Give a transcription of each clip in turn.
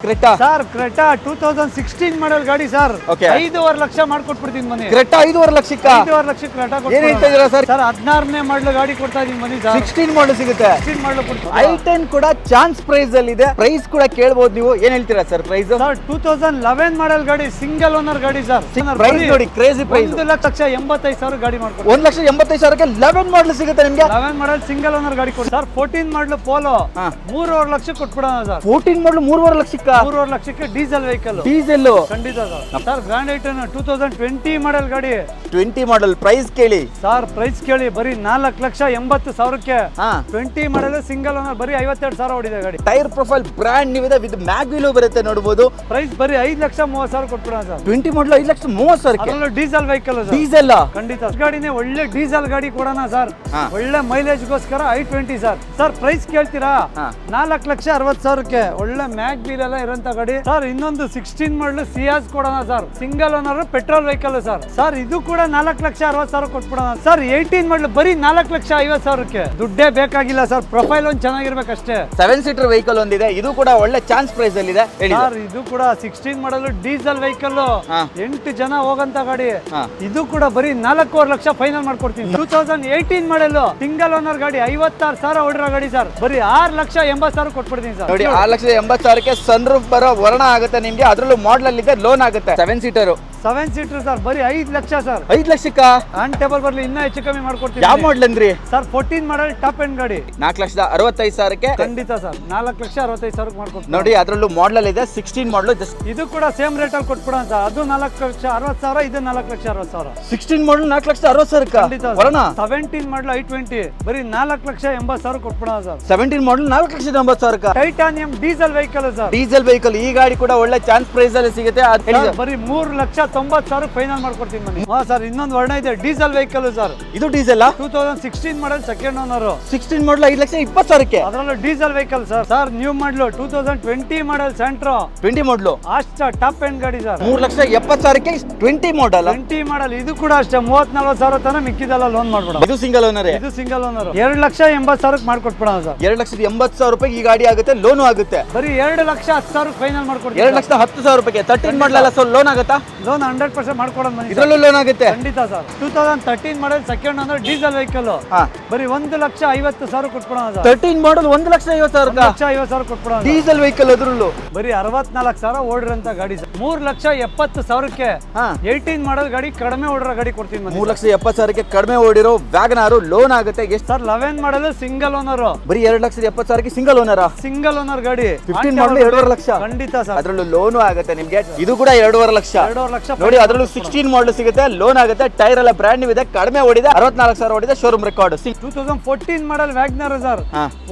Creta sir Creta 2016 model ಗಾಡಿ sir. Okay. 5.5 lakh ಮಾಡ್ಕೊಟ್ಬಿಡ್ತೀನಿ ಮನೆ. Creta 5.5 ಲಕ್ಷಕ್ಕೆ 5.5 ಲಕ್ಷಕ್ಕೆ ಕ್ರೆಟಾ ಏನ್ ಹೇಳ್ತಾ ಇದೀರಾ ಸರ್? ಸರ್ 16ನೇ ಮಾಡಲ್ ಗಾಡಿ ಕೊಡ್ತಾ ಇದೀನಿ ಮನೆ ಸರ್. 16 ಮಾಡಲ್ ಸಿಗುತ್ತೆ. 16 ಮಾಡಲ್ ಕೊಡ್ತೀನಿ. i10 ಕೂಡ ಚಾನ್ಸ್ ಪ್ರೈಸ್ ಅಲ್ಲಿ ಇದೆ. ಪ್ರೈಸ್ ಕೂಡ ಕೇಳಬಹುದು ನೀವು. ಏನ್ ಹೇಳ್ತೀರಾ ಸರ್ ಪ್ರೈಸ್? ಸರ್ 2011 ಮಾಡೆಲ್ ಗಾಡಿ ಸಿಂಗಲ್ ಓನರ್ ಗಾಡಿ ಸರ್. ಪ್ರೈಸ್ ನೋಡಿ ಕ್ರೇಜಿ ಪ್ರೈಸ್. 1,85,000 ಗಾಡಿ ಮಾಡ್ಕೊಡ್ತೀನಿ. 1,85,000ಕ್ಕೆ 11 ಮಾಡಲ್ ಸಿಗುತ್ತೆ ನಿಮಗೆ. 11 ಮಾಡೆಲ್ ಸಿಂಗಲ್ ಓನರ್ ಗಾಡಿ ಕೊಡಿ ಸರ್. 14 ಮಾಡಲ್ ಪೋಲೋ 3.5 ಲಕ್ಷಕ್ಕೆ ಕೊಟ್ಬಿಡೋಣ ಸರ್. 14 ಮಾಡಲ್ 3.5 ಲಕ್ಷಕ್ಕೆ. 3.5 ಲಕ್ಷಕ್ಕೆ ಡೀಸೆಲ್ ವೆಹಿಕಲ್. ಡೀಸೆಲ್ ಖಂಡಿತ sir. Sir grand i ten 2020 model ಗಾಡಿ. 20 ಮಾಡಲ್ ಪ್ರೈಸ್ ಕೇಳಿ ಸರ್ ಪ್ರೈಸ್ ಕೇಳಿ ಬರೀ 4,80,000ಕ್ಕೆ. ಹಾ 20 ಮಾಡೆಲ್ ಸಿಂಗಲ್ ಓನರ್ ಬರೀ 52,000 ಹೊಡಿದೆ ಗಾಡಿ. ಟೈರ್ ಪ್ರೊಫೈಲ್ ಬ್ರಾಂಡ್ ನ್ಯೂ ಇದೆ ವಿತ್ ಮ್ಯಾಗ್ ವೀಲ್ ಬರುತ್ತೆ ನೋಡಬಹುದು. ಪ್ರೈಸ್ ಬರೀ 5,30,000 ಕೊಟ್ಬಿಡೋಣ ಸರ್. 20 ಮಾಡಲ್ 5,30,000ಕ್ಕೆ. ಅದರಲ್ಲೂ ಡೀಸೆಲ್ ವೆಹಿಕಲ್ ಸರ್. ಡೀಸೆಲ್ ಖಂಡಿತ ಗಾಡಿನೇ ಒಳ್ಳೆ ಡೀಸೆಲ್ ಗಾಡಿ ಕೊಡೋಣ ಸರ್. ಹಾ. ಒಳ್ಳೆ ಮೈಲೇಜ್ ಗೋಸ್ಕರ i20 ಸರ್. ಸರ್ ಪ್ರೈಸ್ ಕೇಳ್ತೀರಾ? ಹಾ. 4,60,000ಕ್ಕೆ ಒಳ್ಳೆ ಮ್ಯಾಗ್ ವೀಲ್ ಎಲ್ಲ ಇರೋಂತ ಗಾಡಿ ಸರ್. ಇನ್ನೊಂದು 16 ಮಾಡಲ್ ಸಿಯಾಸ್ ಕೊಡೋಣ sir. Single owner petrol vehicle sir. Sir ಇದು ಕೂಡ 4,60,000 ಕೊಟ್ಬಿಡೋಣ ಸರ್. 18 ಮಾಡಲ್ ಬರೀ 4,50,000ಕ್ಕೆ. ದುಡ್ಡೇ ಬೇಕಾಗಿಲ್ಲ ಸರ್. ಪ್ರೊಫೈಲ್ ಒಂದು ಚೆನ್ನಾಗಿರ್ಬೇಕಷ್ಟೇ. 7 ಸೀಟರ್ ವೆಹಿಕಲ್ ಒಂದಿದೆ. ಇದು ಕೂಡ ಒಳ್ಳೆ ಚಾನ್ಸ್ ಪ್ರೈಸ್ ಅಲ್ಲಿ ಇದೆ. ಹೇಳಿ ಸರ್ ಇದು ಕೂಡ 16 ಮಾಡಲ್ ಡೀಸೆಲ್ ವೆಹಿಕಲ್. ಹಾ. 8 ಜನ ಹೋಗಂತ ಗಾಡಿ. ಹಾ. ಇದು ಕೂಡ ಬರೀ 4.5 ಲಕ್ಷ ಫೈನಲ್ ಮಾಡ್ಕೊಡ್ತೀನಿ. 2018 ಮಾಡಲ್ ಸಿಂಗಲ್ ಓನರ್ ಗಾಡಿ 56,000 ಹೊಡಿರೋ ಗಾಡಿ ಸರ್. ಬರೀ 6,80,000 ಕೊಟ್ಬಿಡ್ತೀನಿ ಸರ್. ನೋಡಿ 6,80,000ಕ್ಕೆ ಸನ್ ರೂಫ್ ಬರೋ ವರ್ಣ ಆಗುತ್ತೆ ನಿಮ್ಗೆ. ಅದರಲ್ಲೂ ಮಾಡಲ್ ಅಲ್ಲಿ ಇದೆ, ಲೋನ್ ಆಗುತ್ತೆ. 7 ಸೀಟರ್ 7 ಸೀಟರ್ ಸರ್. ಬರೀ 5 ಲಕ್ಷ ಸರ್. 5 ಲಕ್ಷಕ್ಕ ಆನ್ ಟೇಬಲ್ ಬರ್ಲಿ ಇನ್ನೂ ಹೆಚ್ಚು ಕಮ್ಮಿ ಮಾಡ್ಕೊಡ್ತೀನಿ. ಯಾವ ಮಾಡಲ್ ಅಂದ್ರಿ ಸರ್ 14 ಮಾಡಲ್ ಟಾಪ್ ಎಂಡ್ ಗಾಡಿ 4,65,000ಕ್ಕೆ. ಖಂಡಿತ ಸರ್. 4,65,000 ಮಾಡ್ಕೊಡ್ತೀನಿ. ನೋಡಿ ಅದರಲ್ಲೂ ಮಾಡಲ್ ಅಲ್ಲಿ ಇದೆ 16 ಮಾಡಲ್. ಜಸ್ಟ್ ಇದು ಕೂಡ ಸೇಮ್ ರೇಟ್ ಅಲ್ಲಿ ಕೊಟ್ಬಿಡೋಣ ಸರ್. ಅದು 4,60,000 ಇದು 4,60,000. 16 ಮಾಡಲ್ 4,60,000ಕ್ಕೆ ಖಂಡಿತ ವರ್ಣ. 17 ಮಾಡಲ್ i20 ಬರೀ 4,80,000 ಕೊಟ್ಬಿಡೋಣ ಸರ್. 17 ಮಾಡಲ್ 4,80,000ಕ್ಕೆ. Titanium diesel vehicle sir. Diesel vehicle ಈ ಗಾಡಿ ಕೂಡ ಒಳ್ಳೆ ಚಾನ್ಸ್ ಪ್ರೈಸ್ ಅಲ್ಲಿ ಸಿಗುತ್ತೆ. ಅದ್ ಹೇಳಿ ಸರ್, ಸರ್. ಬರೀ 3,90,000 ಫೈನಲ್ ಮಾಡ್ಕೊಡ್ತೀನಿ ಮನೆ. ಹಾ ಸರ್ ಇನ್ನೊಂದು ವರ್ಣ ಇದೆ ಡೀಸೆಲ್ ವೆಹಿಕಲ್ ಸರ್. ಇದು ಡೀಸೆಲ್ 2016 ಮಾಡಲ್ ಸೆಕೆಂಡ್ ಓನರ್ 16 ಮಾಡಲ್ 5,20,000ಕ್ಕೆ. ಅದರಲ್ಲೂ diesel vehicle sir. Sir new model 2020 ಮಾಡಲ್ ಸೆಂಟ್ರೋ 20 ಮಾಡಲು ಅಷ್ಟ ಟಾಪ್ ಎಂಡ್ ಗಾಡಿ ಸರ್. 3,70,000ಕ್ಕೆ 20 ಮಾಡಲ್. 20 ಮಾಡಲ್ ಇದು ಕೂಡ ಅಷ್ಟೇ 30,40,000 ತನಕ ಮಿಕ್ಕಿದೆಲ್ಲ ಲೋನ್ ಮಾಡ್ಬಿಡೋಣ. ಇದು ಸಿಂಗಲ್ ಓನರ್. ಇದು ಸಿಂಗಲ್ ಓನರ್ 2,80,000 ಮಾಡ್ಕೊಟ್ಬಿಡೋಣ ಸರ್. 2,80,000 ಈ ಗಾಡಿ ಆಗುತ್ತೆ, ಲೋನು ಆಗುತ್ತೆ. ಬರೀ 2,10,000 ಫೈನಲ್ ಮಾಡ್ಕೊಡ್ತೀನಿ. 2,10,000 13 ಮಾಡಲ್ ಸೊ ಲೋನ್ ಆಗುತ್ತಾ? ಲೋನ್ 100% ಮಾಡ್ಕೊಡೋಣ ಮನೆ. ಇದರಲ್ಲೂ ಲೋನ್ ಆಗುತ್ತೆ. ಖಂಡಿತ ಸರ್. 2013 ಮಾಡಲ್ ಸೆಕೆಂಡ್ ಓನರ್ ಡೀಸೆಲ್ ವೆಹಿಕಲ್ ಬರೀ 1,50,000 ಕೊಟ್ಬಿಡೋಣ ಸರ್. 13 ಮಾಡಲ್ 1,50,000 1,50,000 ಕೊಟ್ಬಿಡೋಣ. ಡೀಸೆಲ್ ವೆಹಿಕಲ್ ಅದರಲ್ಲೂ ಬರೀ 64,000 ಓಡಿರೋಂತ ಗಾಡಿ ಸರ್. 3,70,000ಕ್ಕೆ 18 ಮಾಡಲ್ ಗಾಡಿ ಕಡಿಮೆ ಓಡಿರೋ ಗಾಡಿ ಕೊಡ್ತೀನಿ ಮನೆ. 3,70,000ಕ್ಕೆ ಕಡಿಮೆ ಓಡಿರೋ ವ್ಯಾಗನಾರ್ ಲೋನ್ ಆಗುತ್ತೆ. ಎಷ್ಟು ಸರ್ 11 ಮಾಡಲ್ ಸಿಂಗಲ್ ಓನರ್ ಬರೀ 2,70,000ಕ್ಕೆ ಸಿಂಗಲ್ ಓನರ್. ಸಿಂಗಲ್ ಓನರ್ ಗಾಡಿ 15 ಮಾಡಲ್ 2.5 ಲಕ್ಷ. ಖಂಡಿತ ಸರ್. ಅದರಲ್ಲೂ ಲೋನು ಆಗುತ್ತೆ ನಿಮ್ಗೆ. ಇದು ಕೂಡ 2.5 ಲಕ್ಷ. 2.5 ಲಕ್ಷ ನೋಡಿ ಅದರಲ್ಲೂ 16 ಮಾಡಲ್ ಸಿಗುತ್ತೆ, ಲೋನ್ ಆಗುತ್ತೆ. ಟೈರ್ ಎಲ್ಲ ಬ್ರಾಂಡ್ ನ್ಯೂ ಇದೆ, ಕಡಿಮೆ ಓಡಿದೆ. 64,000 ಓಡಿದೆ, ಶೋರೂಮ್ ರೆಕಾರ್ಡ್. 2014 ಮಾಡಲ್ ವ್ಯಾಗ್ನರ್ ಸರ್.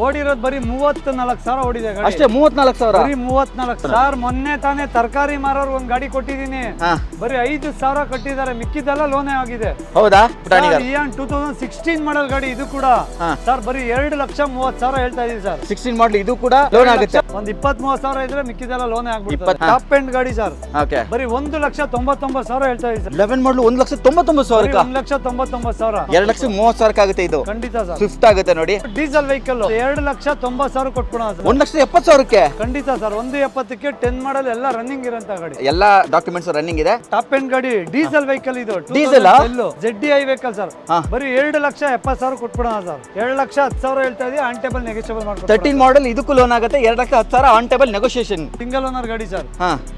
ಓಡಿರೋದು ಬರೀ 34,000 ಓಡಿದೆ ಗಾಡಿ. ಅಷ್ಟೇ 34,000. ಬರೀ 34 ಸರ್. ಮೊನ್ನೆ ತಾನೇ ತರಕಾರಿ ಮಾರೋರು ಒಂದ್ ಗಾಡಿ ಕೊಟ್ಟಿದ್ದೀನಿ. ಬರೀ 5,000 ಕಟ್ಟಿದ್ದಾರೆ, ಮಿಕ್ಕಿದೆಲ್ಲ ಲೋನೇ ಆಗಿದೆ. ಹೌದಾ? 2016 ಮಾಡಲ್ ಗಾಡಿ ಇದು ಕೂಡ ಸರ್ ಬರೀ 2,30,000 ಹೇಳ್ತಾ ಇದೀವಿ ಸರ್. 16 ಮಾಡಲ್ ಇದು ಕೂಡ ಲೋನ್ ಆಗುತ್ತೆ. ಒಂದ್ 20,30,000 ಇದ್ರೆ ಮಿಕ್ಕಿದೆಲ್ಲ ಲೋನೇ ಆಗ್ಬಿಡುತ್ತೆ. ಟಾಪ್ ಎಂಡ್ ಗಾಡಿ ಸರ್. ಓಕೆ ಬರೀ 1,99,000 ಹೇಳ್ತಾ ಇದೀವಿ ಸರ್. 11 ಮಾಡಲ್ 1,99,000. 1,99,000. 2,30,000 ಆಗುತ್ತೆ. ಇದು ಖಂಡಿತ ಸರ್. ಸ್ವಿಫ್ಟ್ ಆಗುತ್ತೆ ನೋಡಿ. ಡೀಸೆಲ್ ವೆಹಿಕಲ್ 2,90,000 ಕೊಟ್ಬಿಡೋಣ ಸರ್. 1,70,000ಕ್ಕೆ ಖಂಡಿತ ಸರ್. 1,70,000ಕ್ಕೆ 10 ಮಾಡಲ್ ಎಲ್ಲ ರನ್ನಿಂಗ್ ಇರೋಂತ ಗಾಡಿ. ಎಲ್ಲ ಡಾಕ್ಯುಮೆಂಟ್ಸ್ ರನ್ನಿಂಗ್ ಇದೆ. ಟಾಪ್ ಎಂಡ್ ಗಾಡಿ ಡೀಸೆಲ್ ವೆಹಿಕಲ್ ಇದು. Diesel ZDI vehicle sir. ಬರೀ 2,70,000 ಕೊಟ್ಬಿಡೋಣ ಸರ್. 2,10,000 ಹೇಳ್ತಾ ಇದೀವಿ. ಆನ್ ಟೇಬಲ್ ನೆಗೋಷಿಯಬಲ್ ಮಾಡ್ಕೊಡ್ತೀವಿ. 13 ಮಾಡಲ್ ಇದಕ್ಕೂ ಲೋನ್ ಆಗುತ್ತೆ. 2,10,000 on table negotiation. Single owner ಗಾಡಿ ಸರ್.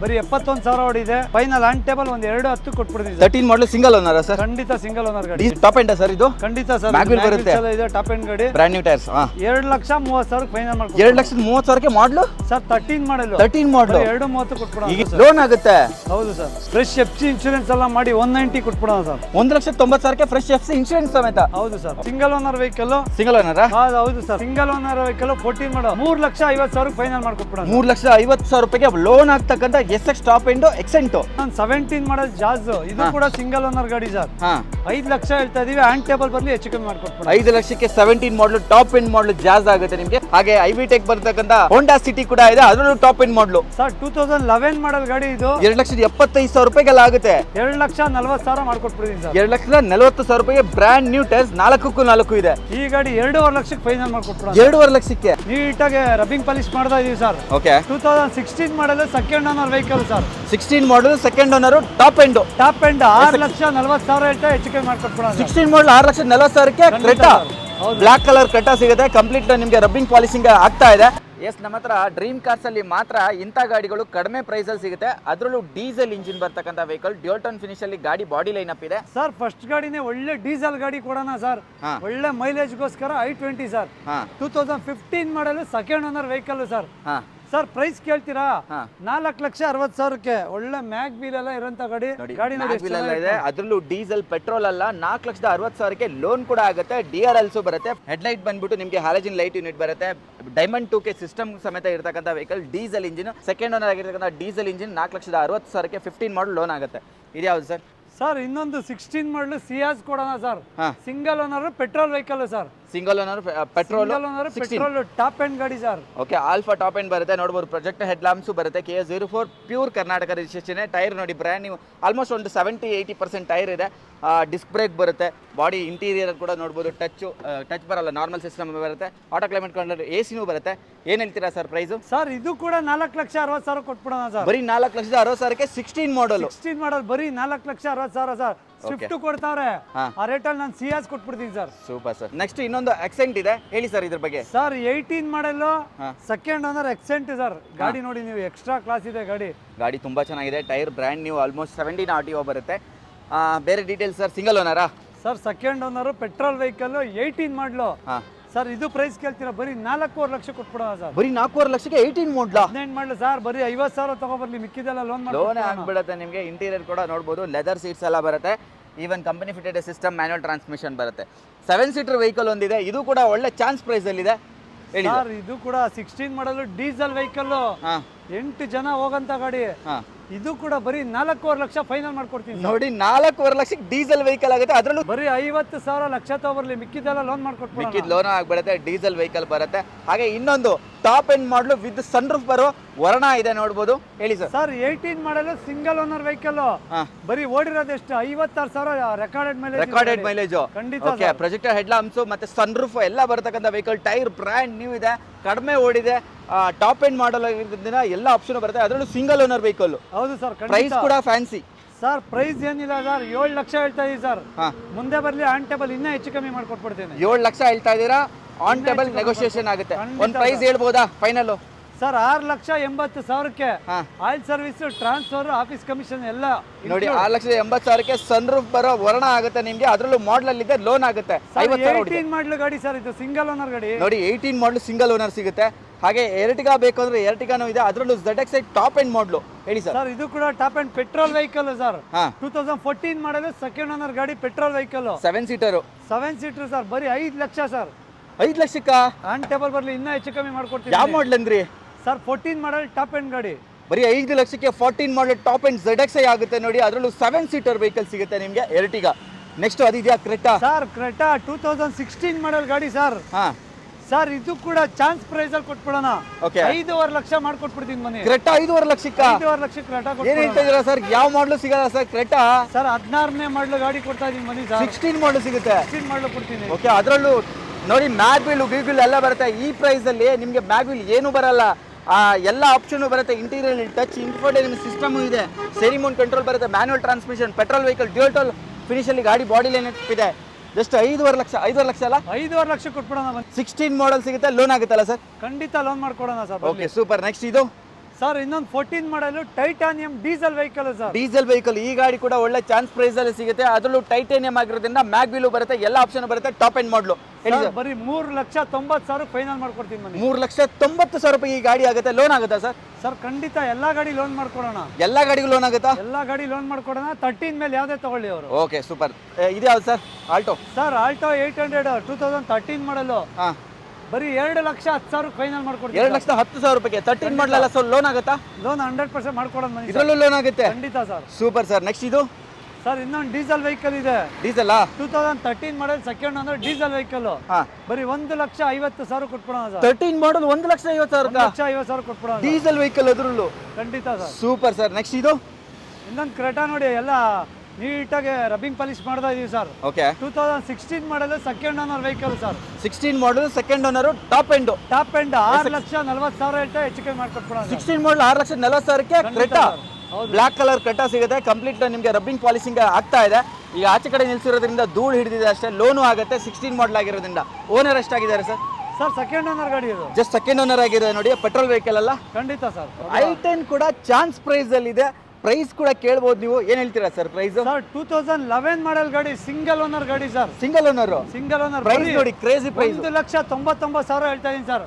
ಬರೀ 71,000 ಹೊಡಿದೆ. ಫೈನಲ್ ಆನ್ ಟೇಬಲ್ ಒಂದ್ 2,10 ಕೊಟ್ಬಿಡ್ತೀವಿ. 13 ಮಾಡಲ್ ಸಿಂಗಲ್ ಓನರ್ ಸರ್. ಖಂಡಿತ ಸಿಂಗಲ್ ಓನರ್ ಗಾಡಿ. ಟಾಪ್ ಎಂಡ್ ಸರ್ ಇದು. ಖಂಡಿತ ಸರ್. ಮ್ಯಾಗ್ ವೀಲ್ ಬರುತ್ತೆ. ಇದೆ ಟಾಪ್ ಎಂಡ್ ಗಾಡಿ. Brand new tyres. 2,30,000 ಫೈನಲ್ ಮಾಡ್ಕೊಡ್ತೀವಿ. 2,30,000ಕ್ಕೆ ಮಾಡಲು ಸರ್. 13 ಮಾಡಲ್ 13 ಮಾಡಲ್ 2,30 ಕೊಟ್ಬಿಡೋಣ. ಲೋನ್ ಆಗುತ್ತೆ. ಹೌದು ಸರ್. ಫ್ರೆಶ್ FC ಇನ್ಶೂರೆನ್ಸ್ ಎಲ್ಲ ಮಾಡಿ 190 ಕೊಟ್ಬಿಡೋಣ ಸರ್. 1,90,000ಕ್ಕೆ ಫ್ರೆಶ್ FC ಇನ್ಶೂರೆನ್ಸ್ ಸಮೇತ. ಹೌದು sir. Single owner vehicle. Single owner. ಹೌದು ಸರ್. ಸಿಂಗಲ್ ಓನರ್ ವೆಹಿಕಲ್ 14 ಮಾಡಲ್ 3,50,000 ಫೈನಲ್ ಮಾಡ್ಕೊಟ್ಬಿಡೋಣ. 3,50,000 ಲೋನ್ ಆಗ್ತಕ್ಕಂಥ SX ಟಾಪ್ ಎಂಡ್ ಎಕ್ಸೆಂಟ್. 17 2017 ಮಾಡಲ್ ಜಾಜ್, ಇದು ಕೂಡ ಸಿಂಗಲ್ ಓನರ್ ಗಾಡಿ ಸರ್. ಹಾ 5 ಲಕ್ಷ ಹೇಳ್ತಾ ಇದೀವಿ, ಹ್ಯಾಂಡ್ ಟೇಬಲ್ ಬರ್ಲಿ ಹೆಚ್ಚು ಕಮ್ಮಿ ಮಾಡ್ಕೊಟ್ಬಿಡ. 5 ಲಕ್ಷಕ್ಕೆ 17 ಮಾಡಲು ಟಾಪ್ ಎಂಡ್ ಮಾಡಲು ಜಾಸ್ ಆಗುತ್ತೆ ನಿಮಗೆ. ಹಾಗೆ ಐವಿ ಟೆಕ್ ಬರ್ತಕ್ಕಂಥ ಹೋಂಡಾ ಸಿಟಿ ಕೂಡ ಇದೆ, ಅದರಲ್ಲೂ top end model sir. 2011 model ಗಾಡಿ ಇದು. 2,75,000 ರೂಪಾಯಿಗೆಲ್ಲ ಆಗುತ್ತೆ. 2,40,000 ಮಾಡ್ಕೊಟ್ಬಿಡ್ತೀನಿ ಸರ್. 2,40,000 ರೂಪಾಯಿಗೆ ಬ್ರ್ಯಾಂಡ್ ನ್ಯೂ ಟೈರ್ಸ್ 4x4 ಇದೆ. ಈ ಗಾಡಿ 2.5 ಲಕ್ಷಕ್ಕೆ ಫೈನಲ್ ಮಾಡ್ಕೊಟ್ಬಿಡ. 2.5 ಲಕ್ಷಕ್ಕೆ ನೀಟಾಗಿ ರಬ್ಬಿಂಗ್ ಪಾಲಿಶ್ ಮಾಡ್ತಾ ಇದೀವಿ ಸರ್. ಓಕೆ 2016 ಮಾಡಲ್ ಸೆಕೆಂಡ್ ಓನರ್ ವೆಹಿಕಲ್ ಸರ್. 16 ಮಾಡಲ್ ಸೆಕೆಂಡ್ ಓನರ್ ಟಾಪ್ ಎಂಡ್. 6,40,000 ಹೇಳ್ತಾ ಹೆಚ್ಚು ಕಮ್ಮಿ ಮಾಡ್ಕೊಟ್ಬಿಡ. 16 ಮಾಡಲ್ 6,40,000ಕ್ಕೆ ಕ್ರೆಟಾ ಬ್ಲಾಕ್ ಕಲರ್ ಕ್ರೆಟಾ ಸಿಗುತ್ತೆ. ಕಂಪ್ಲೀಟ್ ನಿಮಗೆ ರಬ್ಬಿಂಗ್ ಪಾಲಿಶಿಂಗ್ ಆಗ್ತಾ ಇದೆ. ಎಸ್, ನಮ್ಮ ಹತ್ರ ಡ್ರೀಮ್ ಕಾರ್ಸ್ ಅಲ್ಲಿ ಮಾತ್ರ ಇಂಥ ಗಾಡಿಗಳು ಕಡಿಮೆ ಪ್ರೈಸ್ ಅಲ್ಲಿ ಸಿಗುತ್ತೆ. ಅದರಲ್ಲೂ ಡೀಸೆಲ್ ಇಂಜಿನ್ ಬರ್ತಕ್ಕಂಥ ವೆಹಿಕಲ್, ಡ್ಯೂಲ್ ಟೋನ್ ಫಿನಿಶ್ ಅಲ್ಲಿ ಗಾಡಿ ಬಾಡಿ ಲೈನ್ ಅಪ್ ಇದೆ ಸರ್. ಫಸ್ಟ್ ಗಾಡಿನೇ ಒಳ್ಳೆ ಡೀಸೆಲ್ ಗಾಡಿ ಕೊಡೋಣ ಸರ್. ಒಳ್ಳೆ ಮೈಲೇಜ್ ಗೋಸ್ಕರ i20 sir. 2015 model second owner vehicle sir. Sir price ಕೇಳ್ತೀರಾ? 4,60,000ಕ್ಕೆ ಒಳ್ಳೆ ಮ್ಯಾಗ್ ವೀಲ್ ಎಲ್ಲ ಇರೋಂಥ ಗಾಡಿ. ಗಾಡಿ ಇದೆ, ಅದರಲ್ಲೂ ಡೀಸೆಲ್ ಪೆಟ್ರೋಲ್ ಅಲ್ಲ. 4,60,000ಕ್ಕೆ ಲೋನ್ ಕೂಡ ಆಗುತ್ತೆ. DRLs ಬರುತ್ತೆ. ಹೆಡ್ಲೈಟ್ ಬಂದ್ಬಿಟ್ಟು ನಿಮಗೆ ಹ್ಯಾಲಜನ್ ಲೈಟ್ ಯೂನಿಟ್ ಬರುತ್ತೆ. ಡೈಮಂಡ್ 2K ಸಿಸ್ಟಮ್ ಸಮೇತ ಇರತಕ್ಕಂಥ vehicle, diesel engine, second owner ಆಗಿರ್ತಕ್ಕಂಥ ಡೀಸೆಲ್ ಇಂಜಿನ್. 4,60,000ಕ್ಕೆ 15 ಮಾಡಲ್ ಲೋನ್ ಆಗುತ್ತೆ. ಇದ್ಯಾವುದು ಸರ್? ಸರ್ ಇನ್ನೊಂದು 16 ಮಾಡಲ್ ಸಿಯಾಸ್ ಕೊಡೋಣ sir. Single owner petrol vehicle sir. Single owner petrol top end ಗಾಡಿ sir. Okay, alpha top end ಬರುತ್ತೆ. ನೋಡಬಹುದು ಪ್ರೊಜೆಕ್ಟ್ ಹೆಡ್ ಲ್ಯಾಂಪ್ಸ್ ಬರುತ್ತೆ. KA04 pure Karnataka registration. Tyre ನೋಡಿ ಬ್ರ್ಯಾಂಡ್ ನೀವು, ಆಲ್ಮೋಸ್ಟ್ ಒಂದು 70-80% ಟೈರ್ ಇದೆ. ಡಿಸ್ಕ್ ಬ್ರೇಕ್ ಬರುತ್ತೆ. ಬಾಡಿ ಇಂಟೀರಿಯರ್ ಕೂಡ ನೋಡಬಹುದು. ಟಚ್ ಬರಲ್ಲ, ನಾರ್ಮಲ್ ಸಿಸ್ಟಮ್ ಬರುತ್ತೆ. ಆಟೋ ಕ್ಲೈಮೇಟ್ ಕಂಟ್ರೋಲ್, AC ಬರುತ್ತೆ. ಏನ್ ಹೇಳ್ತೀರಾ ಸರ್ ಪ್ರೈಸ್? ಸರ್ ಇದು ಕೂಡ 4,60,000 ಕೊಟ್ಬಿಡೋಣ ಸರ್. ಬರೀ 4,60,000ಕ್ಕೆ 16 ಮಾಡಲ್ ಬರೀ 4,60,000 ಸರ್. ಸ್ವಿಫ್ಟ್ ಕೊಡ್ತಾವ್ರೆ, ಆ ರೇಟಲ್ಲಿ ನಾನು ಸಿಯಾಸ್ ಕೊಟ್ಬಿಡ್ತೀನಿ ಸರ್. Super sir. ನೆಕ್ಸ್ಟ್ ಇನ್ನೊಂದು ಎಕ್ಸೆಂಟ್ ಇದೆ, ಹೇಳಿ ಸರ್ ಇದ್ರ ಬಗ್ಗೆ. Sir 18 model second owner Xcent sir. ಗಾಡಿ ನೋಡಿ ನೀವು, ಎಕ್ಸ್ಟ್ರಾ ಕ್ಲಾಸ್ ಇದೆ ಗಾಡಿ. ಗಾಡಿ ತುಂಬಾ ಚೆನ್ನಾಗಿದೆ. Tyre brand new, almost 17 RTO ಬರುತ್ತೆ. ಬೇರೆ ಡೀಟೇಲ್ಸ್ ಸರ್? ಸಿಂಗಲ್ ಓನರಾ sir? Second owner petrol vehicle, 18 model sir. ಇದು ಪ್ರೈಸ್ ಕೇಳ್ತೀರಾ? ಬರೀ 4.5 ಲಕ್ಷ ಕೊಟ್ಬಿಡೋಣ ಸರ್. ಬರೀ 4.5 ಲಕ್ಷಕ್ಕೆ 18 ಮಾಡಲ್. 18 ಮಾಡಲ್ ಸರ್. ಬರೀ 50,000 ತಗೋಬರ್ಲಿ, ಮಿಕ್ಕಿದೆಲ್ಲ ಲೋನ್ ಆಗ್ಬಿಡುತ್ತೆ ನಿಮಗೆ. ಇಂಟೀರಿಯರ್ ಕೂಡ ನೋಡಬಹುದು, ಲೆದರ್ ಸೀಟ್ಸ್ ಎಲ್ಲ ಬರುತ್ತೆ. Even company fitted system, manual transmission ಬರುತ್ತೆ. 7 ಸೀಟರ್ ವೆಹಿಕಲ್ ಒಂದಿದೆ, ಇದು ಕೂಡ ಒಳ್ಳೆ ಚಾನ್ಸ್ ಪ್ರೈಸ್ ಅಲ್ಲಿ ಇದೆ. ಸರ್ ಇದು ಕೂಡ 16 ಮಾಡಲ್ ಡೀಸೆಲ್ ವೆಹಿಕಲ್, 8 ಜನ ಹೋಗಂತ ಗಾಡಿ. ಇದು ಕೂಡ ಬರೀ 4.5 ಲಕ್ಷ ಫೈನಲ್ ಮಾಡ್ಕೊಡ್ತೀನಿ ನೋಡಿ. 4.5 ಲಕ್ಷಕ್ಕೆ ಡೀಸೆಲ್ ವೆಹಿಕಲ್ ಆಗುತ್ತೆ. ಅದರಲ್ಲೂ ಬರೀ 50,000 ಲಕ್ಷ ತಗೋಬರ್ಲಿ, ಮಿಕ್ಕಿದೆಲ್ಲ ಲೋನ್ ಮಾಡ್ಕೊಡ್ತೀನಿ. ಮಿಕ್ಕಿದ ಲೋನ್ ಆಗ್ಬಿಡುತ್ತೆ. ಡೀಸೆಲ್ ವೆಹಿಕಲ್ ಬರುತ್ತೆ. ಹಾಗೆ ಇನ್ನೊಂದು ಟಾಪ್ ಎಂಡ್ ಮಾಡಲು ವಿತ್ ಸನ್ ರೂಫ್ ಬರೋ ವರ್ಣ ಇದೆ, ನೋಡಬಹುದು. ಹೇಳಿ ಸರ್. ಸರ್ 18 ಮಾಡಲ್ ಸಿಂಗಲ್ ಓನರ್ ವೆಹಿಕಲ್, ಬರೀ ಓಡಿರೋದು ಎಷ್ಟು? 56,000 ರೆಕಾರ್ಡೆಡ್ ಮೈಲೇಜ್. ಖಂಡಿತ. ಪ್ರೊಜೆಕ್ಟರ್ ಹೆಡ್ ಲ್ಯಾಂಪ್ಸ್ ಮತ್ತೆ ಸನ್ ರೂಫ್ ಎಲ್ಲ ಬರ್ತಕ್ಕಂಥ ವೆಹಿಕಲ್. ಟೈರ್ ಬ್ರ್ಯಾಂಡ್ ನ್ಯೂ ಇದೆ, ಕಡಿಮೆ ಓಡಿದೆ. ಟಾಪ್ ಎಂಡ್ ಮಾಡಲ್ ಆಗಿರೋದ್ರಿಂದ ಎಲ್ಲ ಆಪ್ಷನ್ ಬರುತ್ತೆ. ಅದರಲ್ಲೂ ಸಿಂಗಲ್ ಓನರ್ ವೆಹಿಕಲ್. ಹೌದು ಸರ್. ಪ್ರೈಸ್ ಕೂಡ ಫ್ಯಾನ್ಸಿ ಸರ್. ಪ್ರೈಸ್ ಏನಿಲ್ಲ ಸರ್, 7 ಲಕ್ಷ ಹೇಳ್ತಾ ಇದೀವಿ ಸರ್. ಮುಂದೆ ಬರ್ಲಿ, ಆನ್ ಟೇಬಲ್ ಇನ್ನೂ ಹೆಚ್ಚು ಕಮ್ಮಿ ಮಾಡ್ಕೊಟ್ಬಿಡ್ತೇನೆ. 7 ಲಕ್ಷ ಹೇಳ್ತಾ ಇದ್ದೀರಾ, ಆನ್ ಟೇಬಲ್ ನೆಗೋಷಿಯೇಷನ್ ಆಗುತ್ತೆ. ಒಂದು ಪ್ರೈಸ್ ಹೇಳ್ಬೋದಾ ಫೈನಲ್? ಸರ್ 6,80,000ಕ್ಕೆ oil service, transfer, office commission ಎಲ್ಲ ನೋಡಿ. 6,80,000ಕ್ಕೆ ಸನ್ ರೂಫ್ ಬರೋ ವರ್ಣ ಆಗುತ್ತೆ ನಿಮ್ಗೆ. ಅದರಲ್ಲೂ ಮಾಡಲ್ ಅಲ್ಲಿ ಇದೆ, ಲೋನ್ ಆಗುತ್ತೆ. 18 ಮಾಡಲ್ ಗಾಡಿ ಸರ್, ಇದು ಸಿಂಗಲ್ ಓನರ್ ಗಾಡಿ. ನೋಡಿ 18 ಮಾಡಲ್ ಸಿಂಗಲ್ ಓನರ್ ಸಿಗುತ್ತೆ. ಹಾಗೆ ಎರ್ಟಿಗಾ ಬೇಕು ಅಂದ್ರೆ ಎರ್ಟಿಗಾನು ಇದೆ, ಅದರಲ್ಲೂ ZXi ಟಾಪ್ ಎಂಡ್ ಮಾಡಲು. ಹೇಳಿ ಸರ್. ಸರ್ ಇದು ಕೂಡ top end petrol vehicle sir. 2014 ಮಾಡಲ್ ಸೆಕೆಂಡ್ ಓನರ್ ಗಾಡಿ, ಪೆಟ್ರೋಲ್ ವೆಹಿಕಲ್, 7 ಸೀಟರ್ ಸರ್. ಬರೀ 5 ಲಕ್ಷ ಸರ್. 5 ಲಕ್ಷಕ್ಕ ಆನ್ ಟೇಬಲ್ ಬರ್ಲಿ, ಇನ್ನೂ ಹೆಚ್ಚು ಕಮ್ಮಿ ಮಾಡ್ಕೊಡ್ತೀನಿ. ಯಾವ ಮಾಡಲ್ ಅಂದ್ರಿ ಸರ್? 14 ಮಾಡಲ್ ಟಾಪ್ ಎಂಡ್ ಗಾಡಿ. ಬರೀ 5 ಲಕ್ಷಕ್ಕೆ 14 ಮಾಡಲ್ ಟಾಪ್ ಎಂಡ್ ZXi ಆಗುತ್ತೆ ನೋಡಿ. ಅದರಲ್ಲೂ 7 ಸೀಟರ್ ವೆಹಿಕಲ್ ಸಿಗುತ್ತೆ ನಿಮಗೆ, ಎರ್ಟಿಗಾ. ನೆಕ್ಸ್ಟ್ ಅದಿದೆಯಾ ಕ್ರೆಟಾ? ಸರ್ ಕ್ರೆಟಾ 2016 ಮಾಡಲ್ ಗಾಡಿ ಸರ್. ಸರ್ ಇದು ಕೂಡ ಚಾನ್ಸ್ ಪ್ರೈಸ್ ಅಲ್ಲಿ ಕೊಟ್ಬಿಡೋಣ. 5.5 ಲಕ್ಷ ಮಾಡ್ಕೊಟ್ಬಿಡ್ತೀನಿ ಬನ್ನಿ. ಕ್ರೆಟಾ 5.5 ಲಕ್ಷಕ್ಕೆ? 5.5 ಲಕ್ಷ ಕ್ರೆಟಾ. ಏನ್ ಹೇಳ್ತಾ ಇದೀರಾ ಸರ್? ಯಾವ ಮಾಡಲ್ ಸಿಗಲ್ಲ ಸರ್ ಕ್ರೆಟಾ? ಸರ್ 16ನೇ ಮಾಡಲ್ ಗಾಡಿ ಕೊಡ್ತಾ ಇದೀನಿ ಬನ್ನಿ ಸರ್. 16 ಮಾಡಲ್ ಸಿಗುತ್ತೆ. 16 ಮಾಡಲ್ ಕೊಡ್ತೀನಿ. ಓಕೆ, ಅದರಲ್ಲೂ ನೋಡಿ ಮ್ಯಾಗ್ ವೀಲ್, ಗೀಲ್ ಎಲ್ಲ ಬರುತ್ತೆ. ಈ ಪ್ರೈಸ್ ಅಲ್ಲಿ ನಿಮಗೆ ಮ್ಯಾಗ್ ವೀಲ್ ಏನು ಬರಲ್ಲ, ಎಲ್ಲ ಆಪ್ಷನ್ ಬರುತ್ತೆ. ಇಂಟೀರಿಯರ್ ಟಚ್, ಇನ್ಫೋಟೈನ್ಮೆಂಟ್ ಸಿಸ್ಟಮ್ ಇದೆ, ಸೆರಿಮೋನ್ ಕಂಟ್ರೋಲ್ ಬರುತ್ತೆ, manual transmission, petrol vehicle, dual tone finish ಅಲ್ಲಿ ಗಾಡಿ ಬಾಡಿ ಲೈನ್ ಇದೆ. ಜಸ್ಟ್ 5.5 ಲಕ್ಷ. 5.5 ಲಕ್ಷ ಅಲ್ಲ, 5.5 ಲಕ್ಷ ಕೊಟ್ಬಿಡೋಣ ಬನ್ನಿ. 16 ಮಾಡಲ್ ಸಿಗುತ್ತೆ, ಲೋನ್ ಆಗುತ್ತಲ್ಲ ಸರ್? ಖಂಡಿತ ಲೋನ್ ಮಾಡ್ಕೊಡೋಣ ಸರ್. Okay super. ನೆಕ್ಸ್ಟ್ ಇದು ಸರ್ ಇನ್ನೊಂದು 14 model titanium diesel vehicle sir. Diesel vehicle. ಈ ಗಾಡಿ ಕೂಡ ಒಳ್ಳೆ ಚಾನ್ಸ್ ಪ್ರೈಸ್ ಅಲ್ಲಿ ಸಿಗುತ್ತೆ. ಅದರಲ್ಲೂ ಟೈಟಾನಿಯಂ ಆಗಿರೋದ್ರಿಂದ ಮ್ಯಾಗ್ ವೀಲ್ ಬರುತ್ತೆ, ಎಲ್ಲ ಆಪ್ಷನ್ ಬರುತ್ತೆ. ಟಾಪ್ ಎಂಡ್ ಮಾಡಲು. ಬರೀ 3,90,000 ಫೈನಲ್ ಮಾಡ್ಕೊಡ್ತೀನಿ ಬನ್ನಿ. 3,90,000 ರೂಪಾಯಿ ಈ ಗಾಡಿ ಆಗುತ್ತೆ. ಲೋನ್ ಆಗುತ್ತಾ ಸರ್? ಸರ್ ಖಂಡಿತ ಎಲ್ಲಾ ಗಾಡಿ ಲೋನ್ ಮಾಡ್ಕೊಡೋಣ. ಎಲ್ಲಾ ಗಾಡಿಗೂ ಲೋನ್ ಆಗುತ್ತಾ? ಎಲ್ಲಾ ಗಾಡಿ ಲೋನ್ ಮಾಡ್ಕೊಡೋಣ. 13 ಮೇಲೆ ಯಾವ್ದೇ ತಗೊಳ್ಳಿ ಅವರು. Okay super. ಇದು ಯಾವ್ದು ಸರ್? ಆಲ್ಟೋ. ಸರ್ ಆಲ್ಟೋ 800 2013 ಮಾಡಲು. ಬರೀ 2,10,000 ಫೈನಲ್ ಮಾಡ್ಕೊಡ್ತೀವಿ. 2,10,000 ರೂಪಾಯಿಗೆ 13 ಮಾಡಲ್ ಅಲ್ಲ, ಸೊ ಲೋನ್ ಆಗುತ್ತಾ? ಲೋನ್ 100% ಮಾಡ್ಕೊಡೋದು ಬನ್ನಿ. ಇದರಲ್ಲೂ ಲೋನ್ ಆಗುತ್ತೆ? ಖಂಡಿತ ಸರ್. Super sir. ನೆಕ್ಸ್ಟ್ ಇದು ಸರ್ ಇನ್ನೊಂದು ಡೀಸೆಲ್ ವೆಹಿಕಲ್ ಇದೆ. ಡೀಸೆಲ್ 2013 ಮಾಡಲ್ ಸೆಕೆಂಡ್ ಅಂದ್ರೆ ಡೀಸೆಲ್ ವೆಹಿಕಲ್. ಬರೀ 1,50,000 ಕೊಟ್ಬಿಡೋಣ ಸರ್. 13 ಮಾಡಲ್ 1,50,000. 1,50,000 ಕೊಟ್ಬಿಡೋಣ. ಡೀಸೆಲ್ ವೆಹಿಕಲ್ ಅದ್ರಲ್ಲೂ ಖಂಡಿತ ಸರ್. Super sir. ನೆಕ್ಸ್ಟ್ ಇದು ಇನ್ನೊಂದು ಕ್ರೆಟಾ ನೋಡಿ, ಎಲ್ಲ ನೀಟಾಗಿ ರಬ್ಬಿಂಗ್ ಪಾಲಿಶ್ ಮಾಡ್ತಾ ಇದೀವಿ ಸರ್. ಓಕೆ. 2016 ಮಾಡಲ್ ಸೆಕೆಂಡ್ ಓನರ್ ವೆಹಿಕಲ್ ಸರ್. 16 ಮಾಡಲ್ ಸೆಕೆಂಡ್ ಓನರ್ ಟಾಪ್ ಎಂಡ್. 6,40,000 ಹೇಳ್ತಾ ಹೆಚ್ಚು ಕಮ್ಮಿ ಮಾಡ್ಕೊಟ್ಬಿಡೋಣ. 16 ಮಾಡಲ್ 6,40,000ಕ್ಕೆ ಕ್ರೆಟಾ ಬ್ಲಾಕ್ ಕಲರ್ ಕ್ರೆಟಾ ಸಿಗುತ್ತೆ. ಕಂಪ್ಲೀಟ್ ನಿಮಗೆ ರಬ್ಬಿಂಗ್ ಪಾಲಿಶಿಂಗ್ ಆಗ್ತಾ ಇದೆ. ಈಗ ಆಚೆ ಕಡೆ ನಿಲ್ಸಿರೋದ್ರಿಂದ ಧೂಳು ಹಿಡಿದಿದೆ ಅಷ್ಟೇ. ಲೋನು ಆಗುತ್ತೆ. 16 ಮಾಡಲ್ ಆಗಿರೋದ್ರಿಂದ. ಓನರ್ ಎಷ್ಟಾಗಿದ್ದಾರೆ ಸರ್? ಸರ್ ಸೆಕೆಂಡ್ ಓನರ್ ಗಾಡಿ ಇದು. ಜಸ್ಟ್ ಸೆಕೆಂಡ್ ಓನರ್ ಆಗಿದೆ ನೋಡಿ. ಪೆಟ್ರೋಲ್ ವೆಹಿಕಲ್ ಅಲ್ಲ? ಖಂಡಿತ ಸರ್. i10 ಕೂಡ ಚಾನ್ಸ್ ಪ್ರೈಸ್ ಅಲ್ಲಿ ಇದೆ. ಪ್ರೈಸ್ ಕೂಡ ಕೇಳ್ಬೋದು ನೀವು. ಏನ್ ಹೇಳ್ತೀರಾ ಸರ್ ಪ್ರೈಸ್? ಸರ್ 2011 ಮಾಡಲ್ ಗಾಡಿ, ಸಿಂಗಲ್ ಓನರ್ ಗಾಡಿ sir. Single owner. Single owner price ನೋಡಿ, ಕ್ರೇಜಿ ಪ್ರೈಸ್. 1,99,000 ಹೇಳ್ತಾ ಇದೀನಿ ಸರ್.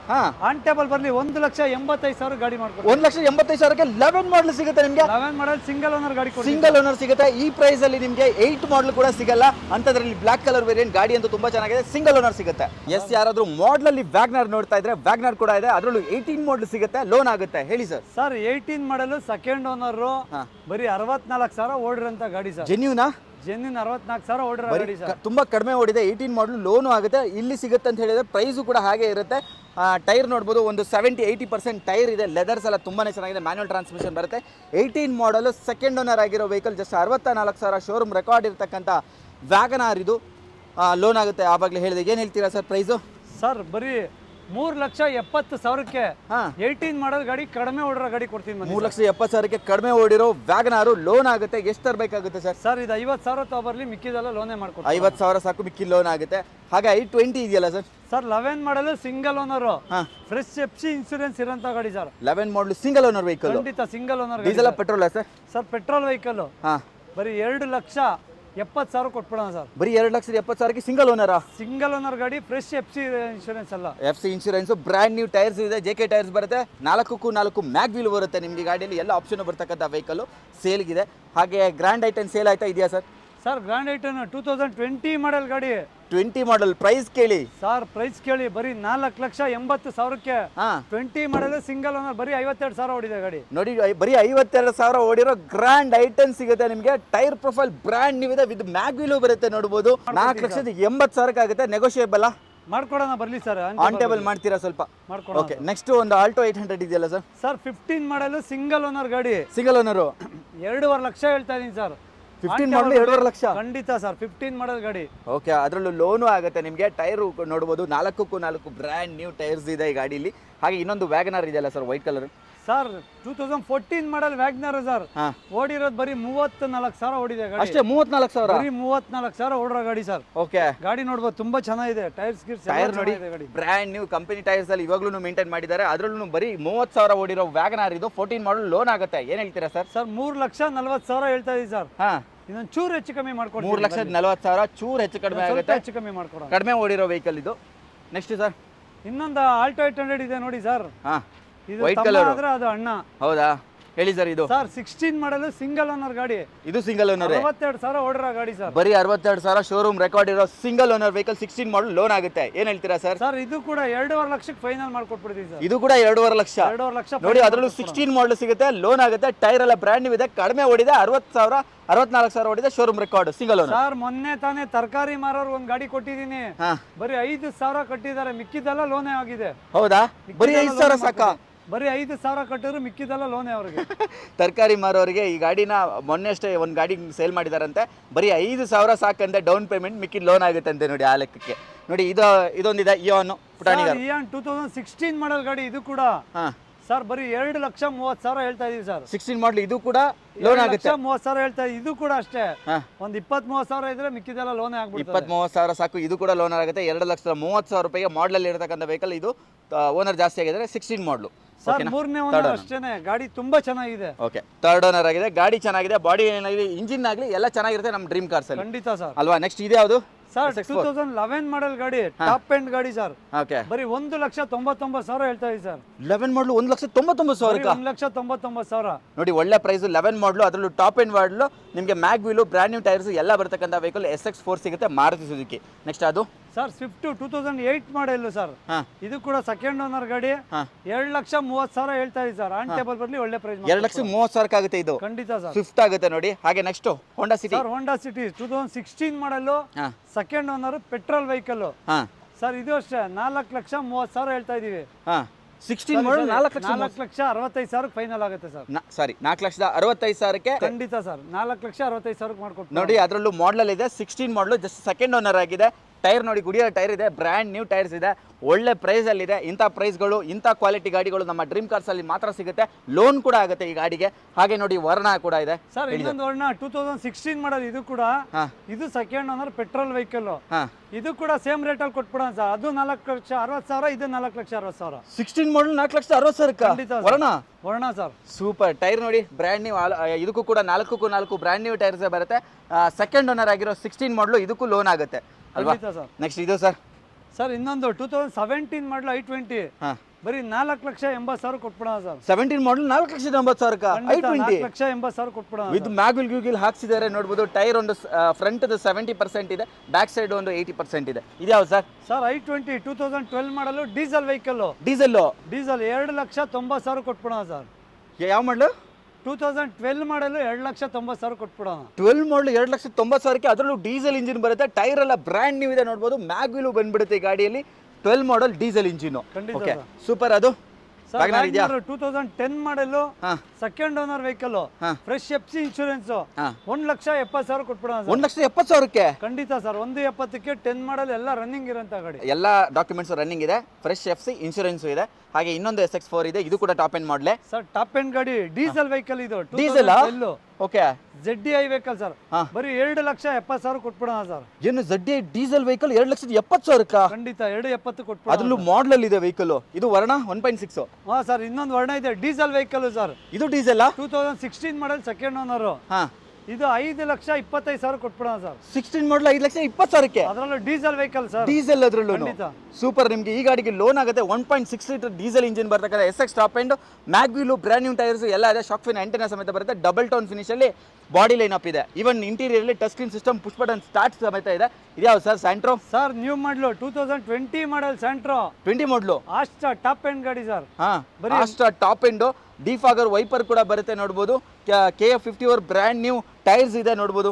ಆನ್ ಟೇಬಲ್ ಬರ್ಲಿ 1,85,000 ಗಾಡಿ ಮಾಡ್ಕೊಡ್ತೀವಿ. 1,85,000ಕ್ಕೆ 11 ಮಾಡಲ್ ಸಿಗುತ್ತೆ ನಿಮಗೆ. 11 ಮಾಡಲ್ ಸಿಂಗಲ್ ಓನರ್ ಗಾಡಿ ಕೊಡ್ತೀವಿ. ಸಿಂಗಲ್ ಓನರ್ ಸಿಗುತ್ತೆ. ಈ ಪ್ರೈಸ್ ಅಲ್ಲಿ ನಿಮಗೆ 8 ಮಾಡಲ್ ಕೂಡ ಸಿಗಲ್ಲ. ಅಂತದ್ರಲ್ಲಿ ಬ್ಲಾಕ್ ಕಲರ್ ವೇರಿಯಂಟ್ ಗಾಡಿ ಅಂತೂ ತುಂಬಾ ಚೆನ್ನಾಗಿದೆ. ಸಿಂಗಲ್ ಓನರ್ ಸಿಗುತ್ತೆ. ಎಸ್, ಯಾರಾದ್ರೂ ಮಾಡಲ್ ಅಲ್ಲಿ ವ್ಯಾಗ್ನರ್ ನೋಡ್ತಾ ಇದ್ರೆ ವ್ಯಾಗ್ನರ್ ಕೂಡ ಇದೆ. ಅದರಲ್ಲೂ 18 ಮಾಡಲ್ ಸಿಗುತ್ತೆ. ಲೋನ್ ಆಗುತ್ತೆ. ಹೇಳಿ sir. Sir 18 model second owner ಬರೀ 64,000 ಓಡಿರಂತ ಗಾಡಿ ಸರ್. ಜೆನ್ಯೂನಾ? ಜೆನ್ಯೂನ್ 64,000 ಓಡಿರೋ ಗಾಡಿ ಸರ್. ತುಂಬಾ ಕಡಿಮೆ ಓಡಿದೆ. 18 ಮಾಡಲ್ ಲೋನು ಆಗುತ್ತೆ. ಇಲ್ಲಿ ಸಿಗುತ್ತೆ ಅಂತ ಹೇಳಿದ್ರೆ ಪ್ರೈಸು ಕೂಡ ಹಾಗೆ ಇರುತ್ತೆ. ಟೈರ್ ನೋಡ್ಬೋದು, ಒಂದು 70-80% ಟೈರ್ ಇದೆ. ಲೆದರ್ಸ್ ಎಲ್ಲ ತುಂಬಾನೇ ಚೆನ್ನಾಗಿದೆ. ಮ್ಯಾನ್ಯುವಲ್ ಟ್ರಾನ್ಸ್ಮಿಷನ್ ಬರುತ್ತೆ. 18 ಮಾಡಲ್ ಸೆಕೆಂಡ್ ಓನರ್ ಆಗಿರೋ ವೆಹಿಕಲ್. ಜಸ್ಟ್ 64,000 ಶೋರೂಮ್ ರೆಕಾರ್ಡ್ ಇರ್ತಕ್ಕಂಥ ವ್ಯಾಗನಾರ್ ಇದು. ಲೋನ್ ಆಗುತ್ತೆ. ಆವಾಗಲೇ ಹೇಳಿದೆ. ಏನು ಹೇಳ್ತೀರಾ ಸರ್ ಪ್ರೈಸು? ಸರ್ ಬರೀ 3,70,000ಕ್ಕೆ 18 ಮಾಡಲ್ ಗಾಡಿ, ಕಡಿಮೆ ಓಡಿರೋ ಗಾಡಿ ಕೊಡ್ತೀನಿ. 3,70,000ಕ್ಕೆ ಕಡಿಮೆ ಓಡಿರೋ ವ್ಯಾಗನಾರು ಲೋನ್ ಆಗುತ್ತೆ. ಎಷ್ಟು ತರಬೇಕಾಗುತ್ತೆ ಸರ್? ಸರ್ ಇದು 50,000 ತಗೊಬರ್ಲಿ, ಮಿಕ್ಕಿದೆಲ್ಲ ಲೋನೇ ಮಾಡ್ಕೊಡ್ತೀವಿ. 50,000 ಸಾಕು, ಮಿಕ್ಕಿ ಲೋನ್ ಆಗುತ್ತೆ. ಹಾಗೆ i20 ಇದೆಯಲ್ಲ sir? Sir 11 model single owner, fresh FC insurance ಇರೋಂಥ ಗಾಡಿ sir. 11 model single owner vehicle. ಖಂಡಿತ single owner. Diesel petrol sir? Sir petrol vehicle. ಬರೀ 2,70,000 ಕೊಟ್ಬಿಡೋಣ ಸರ್. ಬರೀ 2,70,000ಕ್ಕೆ ಸಿಂಗಲ್ ಓನರಾ? ಸಿಂಗಲ್ ಓನರ್ ಗಾಡಿ, ಫ್ರೆಶ್ ಎಫ್ಸಿ ಇನ್ಶೂರೆನ್ಸ್ ಅಲ್ಲ. FC insurance, brand new tyres ಇದೆ. JK ಟೈರ್ಸ್ ಬರುತ್ತೆ. 4x4 ಮ್ಯಾಗ್ ವೀಲ್ ಬರುತ್ತೆ ನಿಮಗೆ. ಗಾಡಿಯಲ್ಲಿ ಎಲ್ಲ ಆಪ್ಷನ್ ಬರ್ತಕ್ಕಂಥ ವೆಹಿಕಲ್ ಸೇಲ್ಗಿದೆ. ಹಾಗೆ ಗ್ರ್ಯಾಂಡ್ ಐಟನ್ ಸೇಲ್ ಆಯ್ತಾ ಇದೆಯಾ ಸರ್? ಸರ್ ಗ್ರ್ಯಾಂಡ್ ಐಟನ್ 2020 ಮಾಡಲ್ ಗಾಡಿ. 20 ಮಾಡಲ್ ಪ್ರೈಸ್ ಕೇಳಿ ಸರ್. ಪ್ರೈಸ್ ಕೇಳಿ ಬರೀ 4,80,000ಕ್ಕೆ 20 ಮಾಡಲ್ ಸಿಂಗಲ್ ಓನರ್, ಬರೀ 52,000 ಓಡಿದೆ ಗಾಡಿ ನೋಡಿ. ಬರೀ 52,000 ಓಡಿರೋ ಗ್ರ್ಯಾಂಡ್ ಐಟನ್ ಸಿಗುತ್ತೆ ನಿಮಗೆ. ಟೈರ್ ಪ್ರೊಫೈಲ್ ಬ್ರ್ಯಾಂಡ್ ನ್ಯೂ ಇದೆ. ವಿತ್ ಮ್ಯಾಗ್ ವೀಲು ಬರುತ್ತೆ ನೋಡಬಹುದು. 4,80,000 ಆಗುತ್ತೆ. ನೆಗೋಷಿಯೇಬಲ್ ಮಾಡ್ಕೊಡೋಣ ಬರ್ಲಿ ಸರ್. ಆನ್ ಟೇಬಲ್ ಮಾಡ್ತೀರಾ ಸ್ವಲ್ಪ? ಮಾಡ್ಕೊಡೋಣ. ಓಕೆ. ನೆಕ್ಸ್ಟ್ ಒಂದು ಆಲ್ಟೋ 800 ಇದೆಯಲ್ಲ ಸರ್? ಸರ್ 15 ಮಾಡಲ್ ಸಿಂಗಲ್ ಓನರ್ ಗಾಡಿ. ಸಿಂಗಲ್ ಓನರ್ 2.5 ಲಕ್ಷ ಹೇಳ್ತಾ ಇದೀನಿ ಸರ್. 15 ಮಾಡಲ್ 2.5 ಲಕ್ಷ. ಖಂಡಿತ ಸರ್. 15 ಮಾಡಲ್ ಗಾಡಿ. ಓಕೆ. ಅದರಲ್ಲೂ ಲೋನು ಆಗುತ್ತೆ ನಿಮಗೆ. ಟೈರು ನೋಡ್ಬೋದು, 4x4 ಬ್ರ್ಯಾಂಡ್ ನ್ಯೂ ಟೈರ್ಸ್ ಇದೆ ಈ ಗಾಡಿಲಿ. ಹಾಗೆ ಇನ್ನೊಂದು ವ್ಯಾಗನಾರ್ ಇದೆಯಲ್ಲ ಸರ್, ವೈಟ್ ಕಲರ್? ಸರ್ 2014 ಮಾಡಲ್ ವ್ಯಾಗ್ನರ್ ಸರ್. ಓಡಿರೋದು ಬರೀ 34,000 ಓಡಿದೆ ಗಾಡಿ. ಅಷ್ಟೇ? 34,000? ಬರೀ 34,000 ಓಡಿರೋ ಗಾಡಿ ಸರ್. ಓಕೆ. ಗಾಡಿ ನೋಡ್ಬೋದು, ತುಂಬಾ ಚೆನ್ನಾಗಿದೆ. ಟೈರ್ಸ್ ಟೈರ್ ನೋಡಿ, ಬ್ರ್ಯಾಂಡ್ ನ್ಯೂ ಕಂಪನಿ ಟೈರ್ಸ್ ಅಲ್ಲಿ ಇವಾಗ್ಲೂ ಮೇಂಟೈನ್ ಮಾಡಿದ್ದಾರೆ. ಅದರಲ್ಲೂ ಬರೀ 30,000 ಓಡಿರೋ ವ್ಯಾಗನಾರ್ ಇದು. 14 ಮಾಡಲ್ ಲೋನ್ ಆಗುತ್ತೆ. ಏನ್ ಹೇಳ್ತೀರಾ ಸರ್? ಸರ್ 3,40,000 ಹೇಳ್ತಾ ಇದೀವಿ ಸರ್. ಇನ್ನೊಂದು ಚೂರು ಹೆಚ್ಚು ಕಮ್ಮಿ ಮಾಡ್ಕೊಡಿ. 3,40,000 ಚೂರು ಹೆಚ್ಚು ಕಡಿಮೆ ಆಗುತ್ತೆ. ಹೆಚ್ಚು ಕಮ್ಮಿ ಮಾಡ್ಕೊಡೋಣ. ಕಡಿಮೆ ಓಡಿರೋ ವೆಹಿಕಲ್ ಇದು. ನೆಕ್ಸ್ಟ್ ಸರ್ ಇನ್ನೊಂದು ಆಲ್ಟೋ 800 ಇದೆ ನೋಡಿ ಸರ್. ಇದು ವೈಟ್ ಕಲರ್ ಆದ್ರೆ ಅದು ಅಣ್ಣ. ಹೌದಾ? ಹೇಳಿ ಸರ್. ಇದು ಸರ್ 16 ಮಾಡಲ್ ಸಿಂಗಲ್ ಓನರ್ ಗಾಡಿ. ಇದು ಸಿಂಗಲ್ ಓನರ್. 62,000 ಓಡಿರೋ ಗಾಡಿ ಸರ್. ಬರೀ 62,000 ಶೋರೂಮ್ ರೆಕಾರ್ಡ್ ಇರೋ ಸಿಂಗಲ್ ಓನರ್ ವೆಹಿಕಲ್. 16 ಮಾಡಲ್ ಲೋನ್ ಆಗುತ್ತೆ. ಏನ್ ಹೇಳ್ತೀರಾ ಸರ್? ಸರ್ ಇದು ಕೂಡ 2.5 ಲಕ್ಷಕ್ಕೆ ಫೈನಲ್ ಮಾಡ್ಕೊಟ್ಬಿಡ್ತೀವಿ ಸರ್. ಇದು ಕೂಡ 2.5 ಲಕ್ಷ. 2.5 ಲಕ್ಷ ನೋಡಿ. ಅದರಲ್ಲೂ 16 ಮಾಡಲ್ ಸಿಗುತ್ತೆ. ಲೋನ್ ಆಗುತ್ತೆ. ಟೈರ್ ಎಲ್ಲ ಬ್ರ್ಯಾಂಡ್ ನ್ಯೂ ಇದೆ. ಕಡಿಮೆ ಓಡಿದೆ. 64,000 ಓಡಿದೆ. Showroom record single owner. Sir ಮೊನ್ನೆ ತಾನೇ ತರಕಾರಿ ಮಾರೋರು ಒಂದು ಗಾಡಿ ಕೊಟ್ಟಿದ್ದೀನಿ. ಬರೀ 5,000 ಕಟ್ಟಿದ್ದಾರೆ, ಮಿಕ್ಕಿದೆಲ್ಲ ಲೋನೇ ಆಗಿದೆ. ಹೌದಾ? ಬರೀ 5,000 ಸಾಕಾ? ಬರೀ 5,000 ಕಟ್ಟಿದ್ರು, ಮಿಕ್ಕಿದೆಲ್ಲ ಲೋನೇ ಅವ್ರಿಗೆ. ತರಕಾರಿ ಮಾರೋರಿಗೆ ಈ ಗಾಡಿನ ಮೊನ್ನೆ ಅಷ್ಟೇ ಒಂದು ಗಾಡಿ ಸೇಲ್ ಮಾಡಿದಾರಂತೆ. ಬರೀ 5,000 ಸಾಕಂತೆ ಡೌನ್ ಪೇಮೆಂಟ್, ಮಿಕ್ಕಿ ಲೋನ್ ಆಗುತ್ತಂತೆ ನೋಡಿ. ಆ ಲೆಕ್ಕಕ್ಕೆ ನೋಡಿ. ಇದೊಂದಿದೆ ಇಯಾನ್ ಪುಟಾಣಿ. ಇಯಾನ್ 2016 ಮಾಡಲ್ ಗಾಡಿ. ಇದು ಕೂಡ ಸರ್ ಬರೀ 2,30,000 ಹೇಳ್ತಾ ಇದೀವಿ ಸರ್. 16 ಮಾಡಲ್ ಇದು ಕೂಡ ಲೋನ್ ಆಗುತ್ತೆ. 2,30,000 ಹೇಳ್ತಾ ಇದೀವಿ. ಇದು ಕೂಡ ಅಷ್ಟೇ. ಒಂದು 20-30,000 ಇದ್ರೆ ಮಿಕ್ಕಿದೆಲ್ಲ ಲೋನೇ ಆಗ್ಬಿಡುತ್ತೆ. 20-30,000 ಸಾಕು. ಇದು ಕೂಡ ಲೋನ್ ಆಗುತ್ತೆ. 2,30,000 ರೂಪಾಯಿಗೆ ಮಾಡಲ್ ಅಲ್ಲಿ ಇರತಕ್ಕಂಥ ವೆಹಿಕಲ್ ಇದು. ಓನರ್ ಜಾಸ್ತಿ ಆಗಿದ್ದಾರೆ. 16 ಮಾಡಲು ಸರ್. 3ನೇ ಓನರ್ ಅಷ್ಟೇನೆ. ಗಾಡಿ ತುಂಬಾ ಚೆನ್ನಾಗಿದೆ. ಓಕೆ. ಥರ್ಡ್ ಓನರ್ ಆಗಿದೆ. ಗಾಡಿ ಚೆನ್ನಾಗಿದೆ. ಬಾಡಿ ಏನಾಗಿದೆ, ಇಂಜಿನ್ ಆಗಲಿ ಎಲ್ಲ ಚೆನ್ನಾಗಿರುತ್ತೆ ನಮ್ಮ ಡ್ರೀಮ್ ಕಾರ್ಸ್ ಅಲ್ಲಿ. ಖಂಡಿತ ಸರ್. ಅಲ್ವಾ? ನೆಕ್ಸ್ಟ್ ಇದೆ ಯಾವುದು ಸರ್? 2011 ಮಾಡಲ್ ಗಾಡಿ, ಟಾಪ್ ಎಂಡ್ ಗಾಡಿ ಸರ್. ಓಕೆ. ಬರೀ 1,99,000 ಹೇಳ್ತಾ ಇದೀವಿ ಸರ್. 11 ಮಾಡಲು 1,99,000. 1,99,000 ನೋಡಿ. ಒಳ್ಳೆ ಪ್ರೈಸ್. 11 ಮಾಡಲು, ಅದರಲ್ಲೂ ಟಾಪ್ ಎಂಡ್ ಮಾಡಲು. ನಿಮಗೆ mag wheel, brand new tyres ಎಲ್ಲ ಬರ್ತಕ್ಕಂಥ ವೆಹಿಕಲ್ SX4 ಸಿಗುತ್ತೆ ಮಾರುತಿ ಸುಜುಕಿ. ನೆಕ್ಸ್ಟ್ ಅದು ಸರ್ ಸ್ವಿಫ್ಟ್ 2008 ಮಾಡೆಲ್ ಸರ್. ಹಾಂ ಇದು ಕೂಡ ಸೆಕೆಂಡ್ ಓನರ್ ಗಾಡಿ. ಹಾಂ 2,30,000 ಹೇಳ್ತಾ ಇದ್ದೀವಿ ಸರ್. ಆನ್ ಟೇಬಲ್ ಬರ್ಲಿ ಒಳ್ಳೆ ಪ್ರೈಸ್. 2,30,000 ಆಗುತ್ತೆ ಇದು. ಖಂಡಿತ ಸರ್. ಸ್ವಿಫ್ಟ್ ಆಗುತ್ತೆ ನೋಡಿ. ಹಾಗೆ next Honda City. Sir Honda City 2016 ಮಾಡಲು, ಹಾಂ ಸೆಕೆಂಡ್ ಓನರ್, ಪೆಟ್ರೋಲ್ ವೆಹಿಕಲ್ ಹಾಂ ಸರ್. ಇದು ಅಷ್ಟೇ 4,30,000 ಹೇಳ್ತಾ ಇದೀವಿ. ಹಾಂ 16 ಮಾಡಲ್ 4,65,000 ಫೈನಲ್ ಆಗುತ್ತೆ ಸರ್. ಸಾರಿ 4,65,000ಕ್ಕೆ ಖಂಡಿತ ಸರ್. 4,65,000 ಮಾಡ್ಕೊಟ್ಟು ನೋಡಿ. ಅದರಲ್ಲೂ ಮಾಡಲ್ ಇದೆ 16 ಮಾಡಲು, ಜಸ್ಟ್ ಸೆಕೆಂಡ್ ಓನರ್ ಆಗಿದೆ. ಟೈರ್ ನೋಡಿ, ಗುಡಿಯೋ ಟೈರ್ ಇದೆ, ಬ್ರ್ಯಾಂಡ್ ನ್ಯೂ ಟೈರ್ಸ್ ಇದೆ, ಒಳ್ಳೆ ಪ್ರೈಸಲ್ಲಿದೆ. ಇಂಥ ಪ್ರೈಸ್ಗಳು, ಇಂಥ ಕ್ವಾಲಿಟಿ ಗಾಡಿಗಳು ನಮ್ಮ ಡ್ರೀಮ್ ಕಾರ್ಸಲ್ಲಿ ಮಾತ್ರ ಸಿಗುತ್ತೆ. ಲೋನ್ ಕೂಡ ಆಗುತ್ತೆ ಈ ಗಾಡಿಗೆ. ಹಾಗೆ ನೋಡಿ ವರ್ಣ ಕೂಡ ಇದೆ ಸರ್. ಇನ್ನೊಂದು ವರ್ಣ 2016 ಮಾಡಲ್. ಇದು ಕೂಡ ಹಾಂ ಇದು ಸೆಕೆಂಡ್ ಓನರ್, ಪೆಟ್ರೋಲ್ ವೆಹಿಕಲ್. ಹಾಂ ಇದು ಕೂಡ ಸೇಮ್ ರೇಟಲ್ಲಿ ಕೊಟ್ಬಿಡೋಣ ಸರ್. ಅದು 4,60,000, ಇದು 4,60,000. 16 ಮಾಡಲ್ 4,60,000 ಖಂಡಿತ sir. Verna Verna sir. Super. Tyre ನೋಡಿ, ಬ್ರ್ಯಾಂಡ್ ನ್ಯೂ. ಇದಕ್ಕೂ ಕೂಡ 4 ಬ್ರ್ಯಾಂಡ್ ನ್ಯೂ ಟೈರ್ಸ್ ಬರುತ್ತೆ. ಸೆಕೆಂಡ್ ಓನರ್ ಆಗಿರೋ 16 ಮಾಡಲು, ಇದಕ್ಕೂ ಲೋನ್ ಆಗುತ್ತೆ ಅಲ್ವಾ? ಖಂಡಿತ ಸರ್. ನೆಕ್ಸ್ಟ್ ಇದು ಸರ್. ಸರ್ ಇನ್ನೊಂದು 2017 ಮಾಡಲು i20. ಹಾಂ ಬರೀ 4,80,000 ಕೊಟ್ಬಿಡೋಣ ಸರ್. 17 ಮಾಡಲ್ 4,80,000 i20 4,80,000 ಕೊಟ್ಬಿಡೋಣ. ವಿತ್ ಮ್ಯಾಗ್ವಿಲ್ ಗ್ಯೂಗಿಲ್ ಹಾಕ್ಸಿದ್ದಾರೆ ನೋಡ್ಬೋದು. ಟೈರ್ ಒಂದು ಫ್ರಂಟ್ 70% ಇದೆ, ಬ್ಯಾಕ್ ಸೈಡ್ ಒಂದು 80% ಇದೆ. ಇದ್ಯಾವ sir? Sir i20 2012 model, diesel vehicle. Diesel 2,90,000 ಕೊಟ್ಬಿಡೋಣ ಸರ್. ಯಾವ ಮಾಡಲು? 2012 ಮಾಡಲು 2,90,000 ಕೊಟ್ಬಿಡೋಣ. 12 ಮಾಡಲು 2,90,000ಕ್ಕೆ. ಅದರಲ್ಲೂ ಡೀಸೆಲ್ ಇಂಜಿನ್ ಬರುತ್ತೆ. ಟೈರ್ ಎಲ್ಲ ಬ್ರ್ಯಾಂಡ್ ನ್ಯೂ ಇದೆ ನೋಡ್ಬೋದು. ಮ್ಯಾಗ್ವಿಲು ಬಂದ್ಬಿಡುತ್ತೆ ಈ ಗಾಡಿಯಲ್ಲಿ. 12 ಮಾಡಲ್ ಡೀಸೆಲ್ ಇಂಜಿನ್. ಖಂಡಿತ ಓಕೆ ಸರ್. ಸೂಪರ್. ಅದು ಸರ್ ವ್ಯಾಗನರ್ ಇದೆಯಾ? 2010 ಮಾಡಲು, ಹಾಂ ಸೆಕೆಂಡ್ ಓನರ್ ವೆಹಿಕಲ್, ಹಾಂ ಫ್ರೆಶ್ FC ಇನ್ಶೂರೆನ್ಸ್. ಹಾಂ 1,70,000 ಕೊಟ್ಬಿಡೋಣ ಸರ್. 1,70,000ಕ್ಕೆ ಖಂಡಿತ ಸರ್. 1,70,000ಕ್ಕೆ 10 ಮಾಡಲ್ ಎಲ್ಲ ರನ್ನಿಂಗ್ ಇರೋಂಥ ಗಾಡಿ. ಎಲ್ಲ ಡಾಕ್ಯುಮೆಂಟ್ಸ್ ರನ್ನಿಂಗ್ ಇದೆ. ಫ್ರೆಶ್ FC ಇನ್ಶೂರೆನ್ಸ್ ಇದೆ. ಹಾಗೆ ಇನ್ನೊಂದು SX4 ಇದೆ. ಇದು ಕೂಡ ಟಾಪ್ ಎಂಡ್ ಮಾಡಲೇ ಸರ್. ಟಾಪ್ ಎಂಡ್ ಗಾಡಿ, ಡೀಸೆಲ್ ವೆಹಿಕಲ್. ಇದು diesel. 2012 okay ZDI vehicle sir. ಹಾಂ ಬರೀ 2,70,000 ಕೊಟ್ಬಿಡೋಣ ಸರ್. ಏನು ZDI ಡೀಸೆಲ್ ವೆಹಿಕಲ್ 2,70,000? ಖಂಡಿತ 2,70,000 ಕೊಟ್ಬಿಡೋಣ. ಅದರಲ್ಲೂ ಮಾಡಲ್ ಇದೆ ವೆಹಿಕಲ್. ಇದು ವರ್ಣ 1.6. ಹಾಂ ಸರ್. ಇನ್ನೊಂದು ವರ್ಣ ಇದೆ, ಡೀಸೆಲ್ ವೆಹಿಕಲ್ ಸರ್. ಇದು ಡೀಸೆಲ್ 2016 ಮಾಡಲ್, ಸೆಕೆಂಡ್ ಓನರ್. ಹಾಂ ಇದು 5,25,000 ಕೊಟ್ಬಿಡೋಣ ಸರ್. 16 ಮಾಡಲ್ 5,20,000ಕ್ಕೆ. ಅದರಲ್ಲೂ ಡೀಸೆಲ್ ವೆಹಿಕಲ್ ಸರ್. ಡೀಸೆಲ್ ಅದರಲ್ಲೂ ಖಂಡಿತ. ಸೂಪರ್. ನಿಮಗೆ ಈ ಗಾಡಿಗೆ ಲೋನ್ ಆಗುತ್ತೆ. 1.6 ಲೀಟರ್ ಡೀಸೆಲ್ ಇಂಜಿನ್ ಬರ್ತಕ್ಕಂಥ SX top end, ಮ್ಯಾಗ್ವಿಲು, brand new tyres ಎಲ್ಲ ಇದೆ. ಶಾಕ್ ಫಿನ್ ಆಂಟೆನಾ ಸಮೇತ ಬರುತ್ತೆ. ಡಬಲ್ ಟೋನ್ ಫಿನಿಶ್ ಅಲ್ಲಿ ಬಾಡಿ ಲೈನ್ ಅಪ್ ಇದೆ. ಈವನ್ ಇಂಟೀರಿಯರ್ ಅಲ್ಲಿ touch screen system, push button start ಸಮೇತ ಇದೆ. ಇದ್ಯಾವ ಸರ್? Santro sir. ನ್ಯೂ ಮಾಡಲು 2020 ಮಾಡಲ್ ಸ್ಯಾಂಟ್ರೋ. 20 ಮಾಡಲು. ಅಷ್ಟ ಟಾಪ್ ಎಂಡ್ ಗಾಡಿ ಸರ್. ಹಾಂ ಅಷ್ಟ ಟಾಪ್ ಎಂಡ್. ಡಿಫಾಗರ್ ವೈಪರ್ ಕೂಡ ಬರುತ್ತೆ ನೋಡ್ಬೋದು. KF54 ಬ್ರ್ಯಾಂಡ್ ನ್ಯೂ ಟೈರ್ಸ್ ಇದೆ ನೋಡ್ಬೋದು.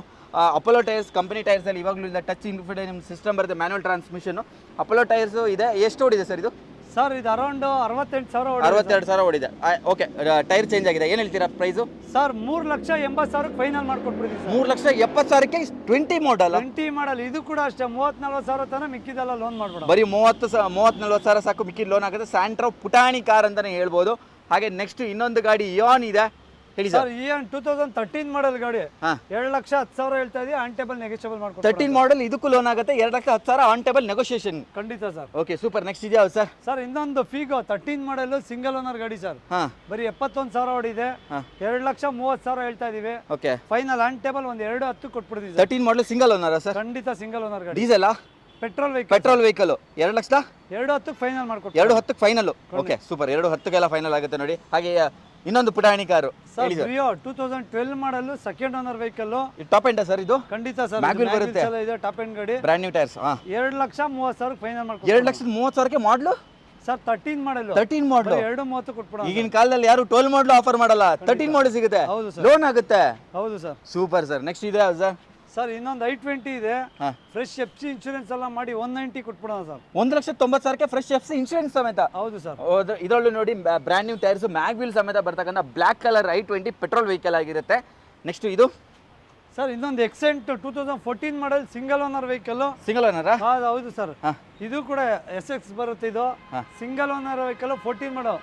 ಅಪೋಲೋ ಟೈರ್ಸ್ ಕಂಪನಿ ಟೈರ್ಸ್ ಅಲ್ಲಿ ಇವಾಗಲೂ ಇಲ್ಲ. ಟಚ್ ಇನ್ಫೋಟೈನ್ಮೆಂಟ್ ಸಿಸ್ಟಮ್ ಬರುತ್ತೆ, ಮ್ಯಾನುವಲ್ ಟ್ರಾನ್ಸ್ಮಿಷನ್. ಅಪೋಲೋ ಟೈರ್ಸ್ ಇದೆ. ಎಷ್ಟು ಓಡಿದೆ ಸರ್ ಇದು? ಸರ್ ಇದು ಅರೌಂಡ್ 68,000. 62,000 ಓಡಿದೆ. ಓಕೆ. ಟೈರ್ ಚೇಂಜ್ ಆಗಿದೆ. ಏನು ಹೇಳ್ತೀರಾ ಪ್ರೈಸು? ಸರ್ 3,80,000 ಫೈನಲ್ ಮಾಡ್ಕೊಟ್ಬಿಡ್ತೀವಿ ಸರ್. 3,70,000ಕ್ಕೆ 20 ಮಾಡಲ್. 20 ಮಾಡಲ್. ಇದು ಕೂಡ ಅಷ್ಟೇ 30,40,000 ತನಕ ಮಿಕ್ಕಿದೆಲ್ಲ ಲೋನ್ ಮಾಡ್ಬಿಡ. ಬರೀ 30,40,000 ಸಾಕು, ಮಿಕ್ಕಿದ ಲೋನ್ ಆಗುತ್ತೆ. ಸ್ಯಾಂಟ್ರೋ ಪುಟಾಣಿ ಕಾರ್ ಅಂತಾನೆ ಹೇಳ್ಬೋದು. ಹಾಗೆ ನೆಕ್ಸ್ಟ್ ಇನ್ನೊಂದು ಗಾಡಿ ಇಯಾನ್ ಇದೆ. ಹೇಳಿ ಸರ್. ಇಯಾನ್ 2013 ಮಾಡಲ್ ಗಾಡಿ. ಹಾಂ 2,10,000 ಹೇಳ್ತಾ ಇದೀವಿ. ಆನ್ ಟೇಬಲ್ ನೆಗೋಷಿಯಬಲ್ ಮಾಡ್ಕೊಡ್ತೀವಿ. 13 ಮಾಡಲ್. ಇದಕ್ಕೂ ಲೋನ್ ಆಗುತ್ತೆ. 2,10,000 ಆನ್ ಟೇಬಲ್ ನೆಗೋಷಿಯೇಷನ್. ಖಂಡಿತ ಸರ್. Okay super. ನೆಕ್ಸ್ಟ್ ಇದೆಯಾ ಸರ್? ಸರ್ ಇನ್ನೊಂದು ಫಿಗೋ 13 ಮಾಡಲ್, ಸಿಂಗಲ್ ಓನರ್ ಗಾಡಿ ಸರ್. ಹಾಂ ಬರೀ 71,000 ಓಡಿದೆ. ಹಾಂ 2,30,000 ಹೇಳ್ತಾ ಇದೀವಿ. ಓಕೆ ಫೈನಲ್ ಆನ್ ಟೇಬಲ್ ಒಂದು 2,10 ಕೊಟ್ಬಿಡ್ತೀವಿ ಸರ್. 13 ಮಾಡಲ್ ಸಿಂಗಲ್ ಓನರಾ ಸರ್? ಖಂಡಿತ ಸಿಂಗಲ್ ಓನರ್ ಗಾಡಿ. ಡೀಸೆಲಾ? Petrol vehicle. Petrol vehicle. 2,10,000 final ಮಾಡ್ಕೊಡ್ತೀವಿ. 2,10 ಫೈನಲ್. Okay super. 2,10ಗೆಲ್ಲ ಫೈನಲ್ ಆಗುತ್ತೆ ನೋಡಿ. ಹಾಗೆ ಇನ್ನೊಂದು ಪುಟಾಣಿ car sir. Brio 2012 model, second owner vehicle. Top end sir ಇದು? ಖಂಡಿತ ಸರ್. ಮ್ಯಾಗ್ವಿಲ್ ಬರುತ್ತೆ. ಇದೆ ಟಾಪ್ ಎಂಡ್ ಗಾಡಿ. Brand new tyres. 2,30,000 ಫೈನಲ್ ಮಾಡ್ಕೊಡ್ತೀವಿ. 2,30,000ಕ್ಕೆ ಮಾಡಲು ಸರ್. 13 ಮಾಡಲ್. 13 ಮಾಡಲು 2,30 ಕೊಟ್ಬಿಡೋಣ. ಈಗಿನ ಕಾಲದಲ್ಲಿ ಯಾರು 12 ಮಾಡಲು ಆಫರ್ ಮಾಡಲ್ಲ. 13 ಮಾಡಲ್ ಸಿಗುತ್ತೆ. ಹೌದು ಸರ್. ಲೋನ್ ಆಗುತ್ತೆ. ಹೌದು ಸರ್. Super sir. ನೆಕ್ಸ್ಟ್ ಇದೆ ಸರ್. ಸರ್ ಇನ್ನೊಂದು i20 ಇದೆ. ಹಾಂ ಫ್ರೆಶ್ FC ಇನ್ಶೂರೆನ್ಸ್ ಎಲ್ಲ ಮಾಡಿ 190 ಕೊಟ್ಬಿಡೋಣ ಸರ್. 1,90,000ಕ್ಕೆ ಫ್ರೆಶ್ FC ಇನ್ಶೂರೆನ್ಸ್ ಸಮೇತ. ಹೌದು ಸರ್. ಇದರಲ್ಲೂ ನೋಡಿ ಬ್ರ್ಯಾಂಡ್ ನ್ಯೂ ಟೈರ್ಸ್, ಮ್ಯಾಗ್ವಿಲ್ ಸಮೇತ ಬರ್ತಕ್ಕಂಥ black colour i20 petrol vehicle ಆಗಿರುತ್ತೆ. ನೆಕ್ಸ್ಟ್ ಇದು ಸರ್. ಇನ್ನೊಂದು ಎಕ್ಸೆಂಟ್ 2014 ಮಾಡಲ್, ಸಿಂಗಲ್ ಓನರ್ ವೆಹಿಕಲ್. ಸಿಂಗಲ್ ಓನರಾ? ಹೌದು ಸರ್. ಇದು ಕೂಡ SX ಬರುತ್ತೆ. ಇದು ಸಿಂಗಲ್ ಓನರ್ ವೆಹಿಕಲ್ 14 ಮಾಡೋ.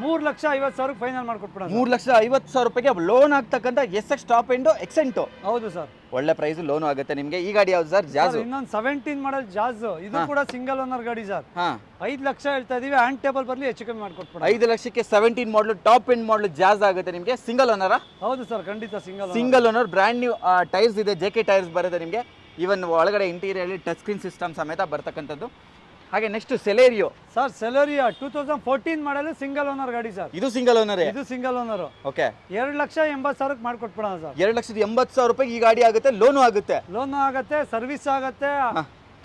3,50,000 ಫೈನಲ್ ಮಾಡ್ಕೊಟ್ಬಿಡೋಣ. 3,50,000 ರೂಪಾಯಿಗೆ ಲೋನ್ ಆಗ್ತಕ್ಕಂಥ SX ಟಾಪ್ ಎಂಡ್ ಎಕ್ಸೆಂಟು. ಹೌದು ಸರ್. ಒಳ್ಳೆ ಪ್ರೈಸ್ ಲೋನ್ ಆಗುತ್ತೆ ನಿಮಗೆ. ಈ ಗಾಡಿ ಯಾವ್ದು ಸರ್? ಜಾಜ್. ಇನ್ನೊಂದು 17 ಮಾಡಲ್ ಜಾಜ್. ಇದು ಕೂಡ ಸಿಂಗಲ್ ಓನರ್ ಗಾಡಿ ಸರ್. ಹಾಂ 5 ಲಕ್ಷ ಹೇಳ್ತಾ ಇದೀವಿ. ಆನ್ ಟೇಬಲ್ ಬರ್ಲಿ ಹೆಚ್ಚು ಕಮ್ಮಿ ಮಾಡ್ಕೊಟ್ಬಿಡೋಣ. 5 ಲಕ್ಷಕ್ಕೆ 17 ಮಾಡಲು ಟಾಪ್ ಎಂಡ್ ಮಾಡಲು ಜಾಜ್ ಆಗುತ್ತೆ ನಿಮಗೆ. ಸಿಂಗಲ್ ಓನರಾ? ಹೌದು ಸರ್. ಖಂಡಿತ single. Single owner. Brand new tyres ಇದೆ. JK ಟೈರ್ಸ್ ಬರುತ್ತೆ ನಿಮಗೆ. ಈವನ್ ಒಳಗಡೆ ಇಂಟೀರಿಯರ್ ಟಚ್ ಸ್ಕ್ರೀನ್ ಸಿಸ್ಟಮ್ ಸಮೇತ ಬರ್ತಕ್ಕಂಥದ್ದು. ಹಾಗೆ ನೆಕ್ಸ್ಟ್ ಸೆಲೆರಿಯೋ ಸರ್. ಸೆಲೆರಿಯೋ 2014 ಮಾಡಲ್, ಸಿಂಗಲ್ ಓನರ್ ಗಾಡಿ ಸರ್. ಇದು ಸಿಂಗಲ್ ಓನರ್. ಇದು ಸಿಂಗಲ್ ಓನರ್. ಓಕೆ. 2,80,000 ಮಾಡ್ಕೊಟ್ಬಿಡೋಣ ಸರ್. 2,80,000 ರೂಪಾಯಿಗೆ ಈ ಗಾಡಿ ಆಗುತ್ತೆ. ಲೋನು ಆಗುತ್ತೆ. ಲೋನು ಆಗುತ್ತೆ, ಸರ್ವಿಸ್ ಆಗುತ್ತೆ,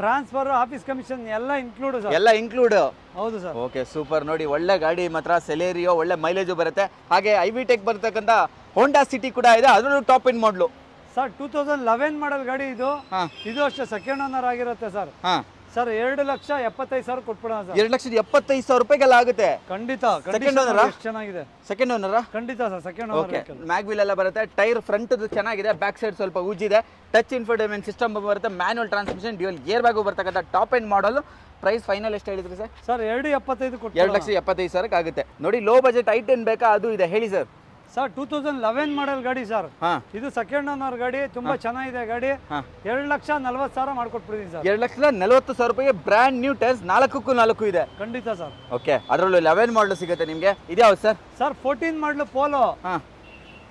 ಟ್ರಾನ್ಸ್ಫರ್ ಆಫೀಸ್ ಕಮಿಷನ್ ಎಲ್ಲ ಇನ್ಕ್ಲೂಡ್ ಸರ್. ಎಲ್ಲ ಇನ್ಕ್ಲೂಡ್. ಹೌದು ಸರ್. Okay super. ನೋಡಿ ಒಳ್ಳೆ ಗಾಡಿ ಮಾತ್ರ, ಸೆಲೇರಿಯೋ ಒಳ್ಳೆ ಮೈಲೇಜು ಬರುತ್ತೆ. ಹಾಗೆ ಐವಿಟೆಕ್ ಬರ್ತಕ್ಕಂಥ ಹೋಂಡಾ ಸಿಟಿ ಕೂಡ ಇದೆ, ಅದರಲ್ಲೂ top end model sir. 2011 model ಗಾಡಿ ಇದು. ಹಾಂ ಇದು ಅಷ್ಟೇ ಸೆಕೆಂಡ್ ಓನರ್ ಆಗಿರುತ್ತೆ ಸರ್. ಹಾಂ ಸರ್ 2,75,000 ಕೊಟ್ಬಿಡೋಣ ಸರ್. 2,75,000 ರೂಪಾಯಿಗೆಲ್ಲ ಆಗುತ್ತೆ. ಖಂಡಿತ. Second owner ಆ? ಎಷ್ಟು ಚೆನ್ನಾಗಿದೆ. ಸೆಕೆಂಡ್ ಓನರಾ? ಖಂಡಿತ sir second okay. Owner. Mag wheel ಎಲ್ಲ ಬರುತ್ತೆ, ಟೈರ್ ಫ್ರಂಟ್ ಚೆನ್ನಾಗಿದೆ, ಬ್ಯಾಕ್ ಸೈಡ್ ಸ್ವಲ್ಪ ಉಜ್ಜಿದೆ, ಟಚ್ ಇನ್ಫೋಟೈನ್ಮೆಂಟ್ ಸಿಸ್ಟಮ್ ಬರುತ್ತೆ, manual transmission, dual gear bag ಬರ್ತಕ್ಕಂಥ top end model. Price final ಎಷ್ಟು ಹೇಳಿದ್ರಿ ಸರ್? ಸರ್ 2,75,000 ಕೊಟ್ಟು 2,75,000 ಆಗುತ್ತೆ. ನೋಡಿ ಲೋ ಬಜೆಟ್ ಐಟೆನ್ ಬೇಕಾ ಅದು ಇದೆ, ಹೇಳಿ ಸರ್. ಸರ್ 2011 ಮಾಡಲ್ ಗಾಡಿ ಸರ್. ಹಾಂ ಇದು ಸೆಕೆಂಡ್ ಓನರ್ ಗಾಡಿ, ತುಂಬಾ ಚೆನ್ನಾಗಿದೆ ಗಾಡಿ. ಹಾಂ 2,40,000 ಮಾಡ್ಕೊಟ್ಬಿಡ್ತೀನಿ ಸರ್. 2,40,000 ರೂಪಾಯಿಗೆ ಬ್ರ್ಯಾಂಡ್ ನ್ಯೂ ಟೈರ್ಸ್ 4ಕ್ಕೂ ಇದೆ. ಖಂಡಿತ ಸರ್. ಓಕೆ. ಅದರಲ್ಲೂ 11 ಮಾಡಲ್ ಸಿಗುತ್ತೆ ನಿಮಗೆ. ಇದ್ಯಾವ್ದು ಸರ್? ಸರ್ 14 ಮಾಡಲು ಪೋಲೋ ಹಾಂ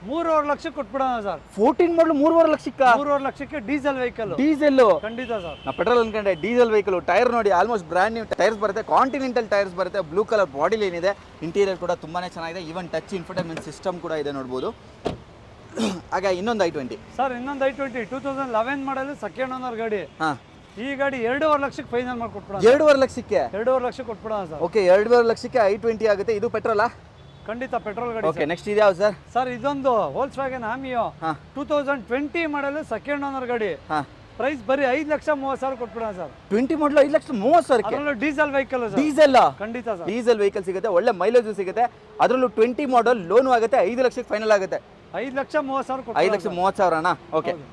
3.5 ಲಕ್ಷಕ್ಕೆ ಕೊಟ್ಬಿಡೋಣ ಸರ್. 14 ಮಾಡಲು 3.5 ಲಕ್ಷಕ್ಕೆ? 3.5 ಲಕ್ಷಕ್ಕೆ ಡೀಸೆಲ್ ವೆಹಿಕಲ್. ಡೀಸೆಲ್ಲು? ಖಂಡಿತ ಸರ್. ನಾ ಪೆಟ್ರೋಲ್ ಅನ್ಕೊಂಡೆ, ಡೀಸೆಲ್ ವೆಹಿಕಲ್. ಟೈರ್ ನೋಡಿ ಆಲ್ಮೋಸ್ಟ್ ಬ್ರ್ಯಾಂಡ್ ನ್ಯೂ ಟೈರ್ಸ್ ಬರುತ್ತೆ, ಕಾಂಟಿನೆಂಟಲ್ ಟೈರ್ಸ್ ಬರುತ್ತೆ, ಬ್ಲೂ ಕಲರ್ ಬಾಡಿ ಲೈನ್ ಇದೆ, ಇಂಟೀರಿಯರ್ ಕೂಡ ತುಂಬಾನೇ ಚೆನ್ನಾಗಿದೆ, ಈವನ್ ಟಚ್ ಇನ್ಫೋಟೈನ್ಮೆಂಟ್ ಸಿಸ್ಟಮ್ ಕೂಡ ಇದೆ ನೋಡ್ಬೋದು. ಹಾಗೆ ಇನ್ನೊಂದು i20 ಸರ್. ಇನ್ನೊಂದು i20 2011 ಮಾಡಲು ಸೆಕೆಂಡ್ ಓನರ್ ಗಾಡಿ. ಹಾಂ ಈ ಗಾಡಿ 2.5 ಲಕ್ಷಕ್ಕೆ ಫೈನಲ್ ಮಾಡ್ಕೊಟ್ಬಿಡೋಣ. 2.5 ಲಕ್ಷಕ್ಕೆ? 2.5 ಲಕ್ಷಕ್ಕೆ ಕೊಟ್ಬಿಡೋಣ ಸರ್. ಓಕೆ. 2.5 ಲಕ್ಷಕ್ಕೆ i20 ಆಗುತ್ತೆ. ಇದು ಪೆಟ್ರೋಲಾ? ಖಂಡಿತ ಪೆಟ್ರೋಲ್ ಗಾಡಿ. ಓಕೆ. ನೆಕ್ಸ್ಟ್ ಇದ್ಯಾವ್ದು ಸರ್? ಸರ್ ಇದೊಂದು ವೋಲ್ಕ್ಸ್ವ್ಯಾಗನ್ ಆಮಿಯೋ ಹಾಂ 2020 ಮಾಡಲು ಸೆಕೆಂಡ್ ಓನರ್ ಗಾಡಿ. ಹಾಂ ಪ್ರೈಸ್ ಬರೀ 5,30,000 ಕೊಟ್ಬಿಡೋಣ ಸರ್. 20 ಮಾಡಲು 5,30,000. ಅದರಲ್ಲೂ ಡೀಸೆಲ್ ವೆಹಿಕಲ್ ಸರ್. ಡೀಸೆಲ್? ಖಂಡಿತ ಸರ್. ಡೀಸೆಲ್ ವೆಹಿಕಲ್ ಸಿಗುತ್ತೆ, ಒಳ್ಳೆ ಮೈಲೇಜು ಸಿಗುತ್ತೆ, ಅದರಲ್ಲೂ 20 ಮಾಡಲ್ ಲೋನು ಆಗುತ್ತೆ, 5 ಲಕ್ಷಕ್ಕೆ ಫೈನಲ್ ಆಗುತ್ತೆ. 5,30,000 5,30,000 ಅಣ್ಣ. ಓಕೆ.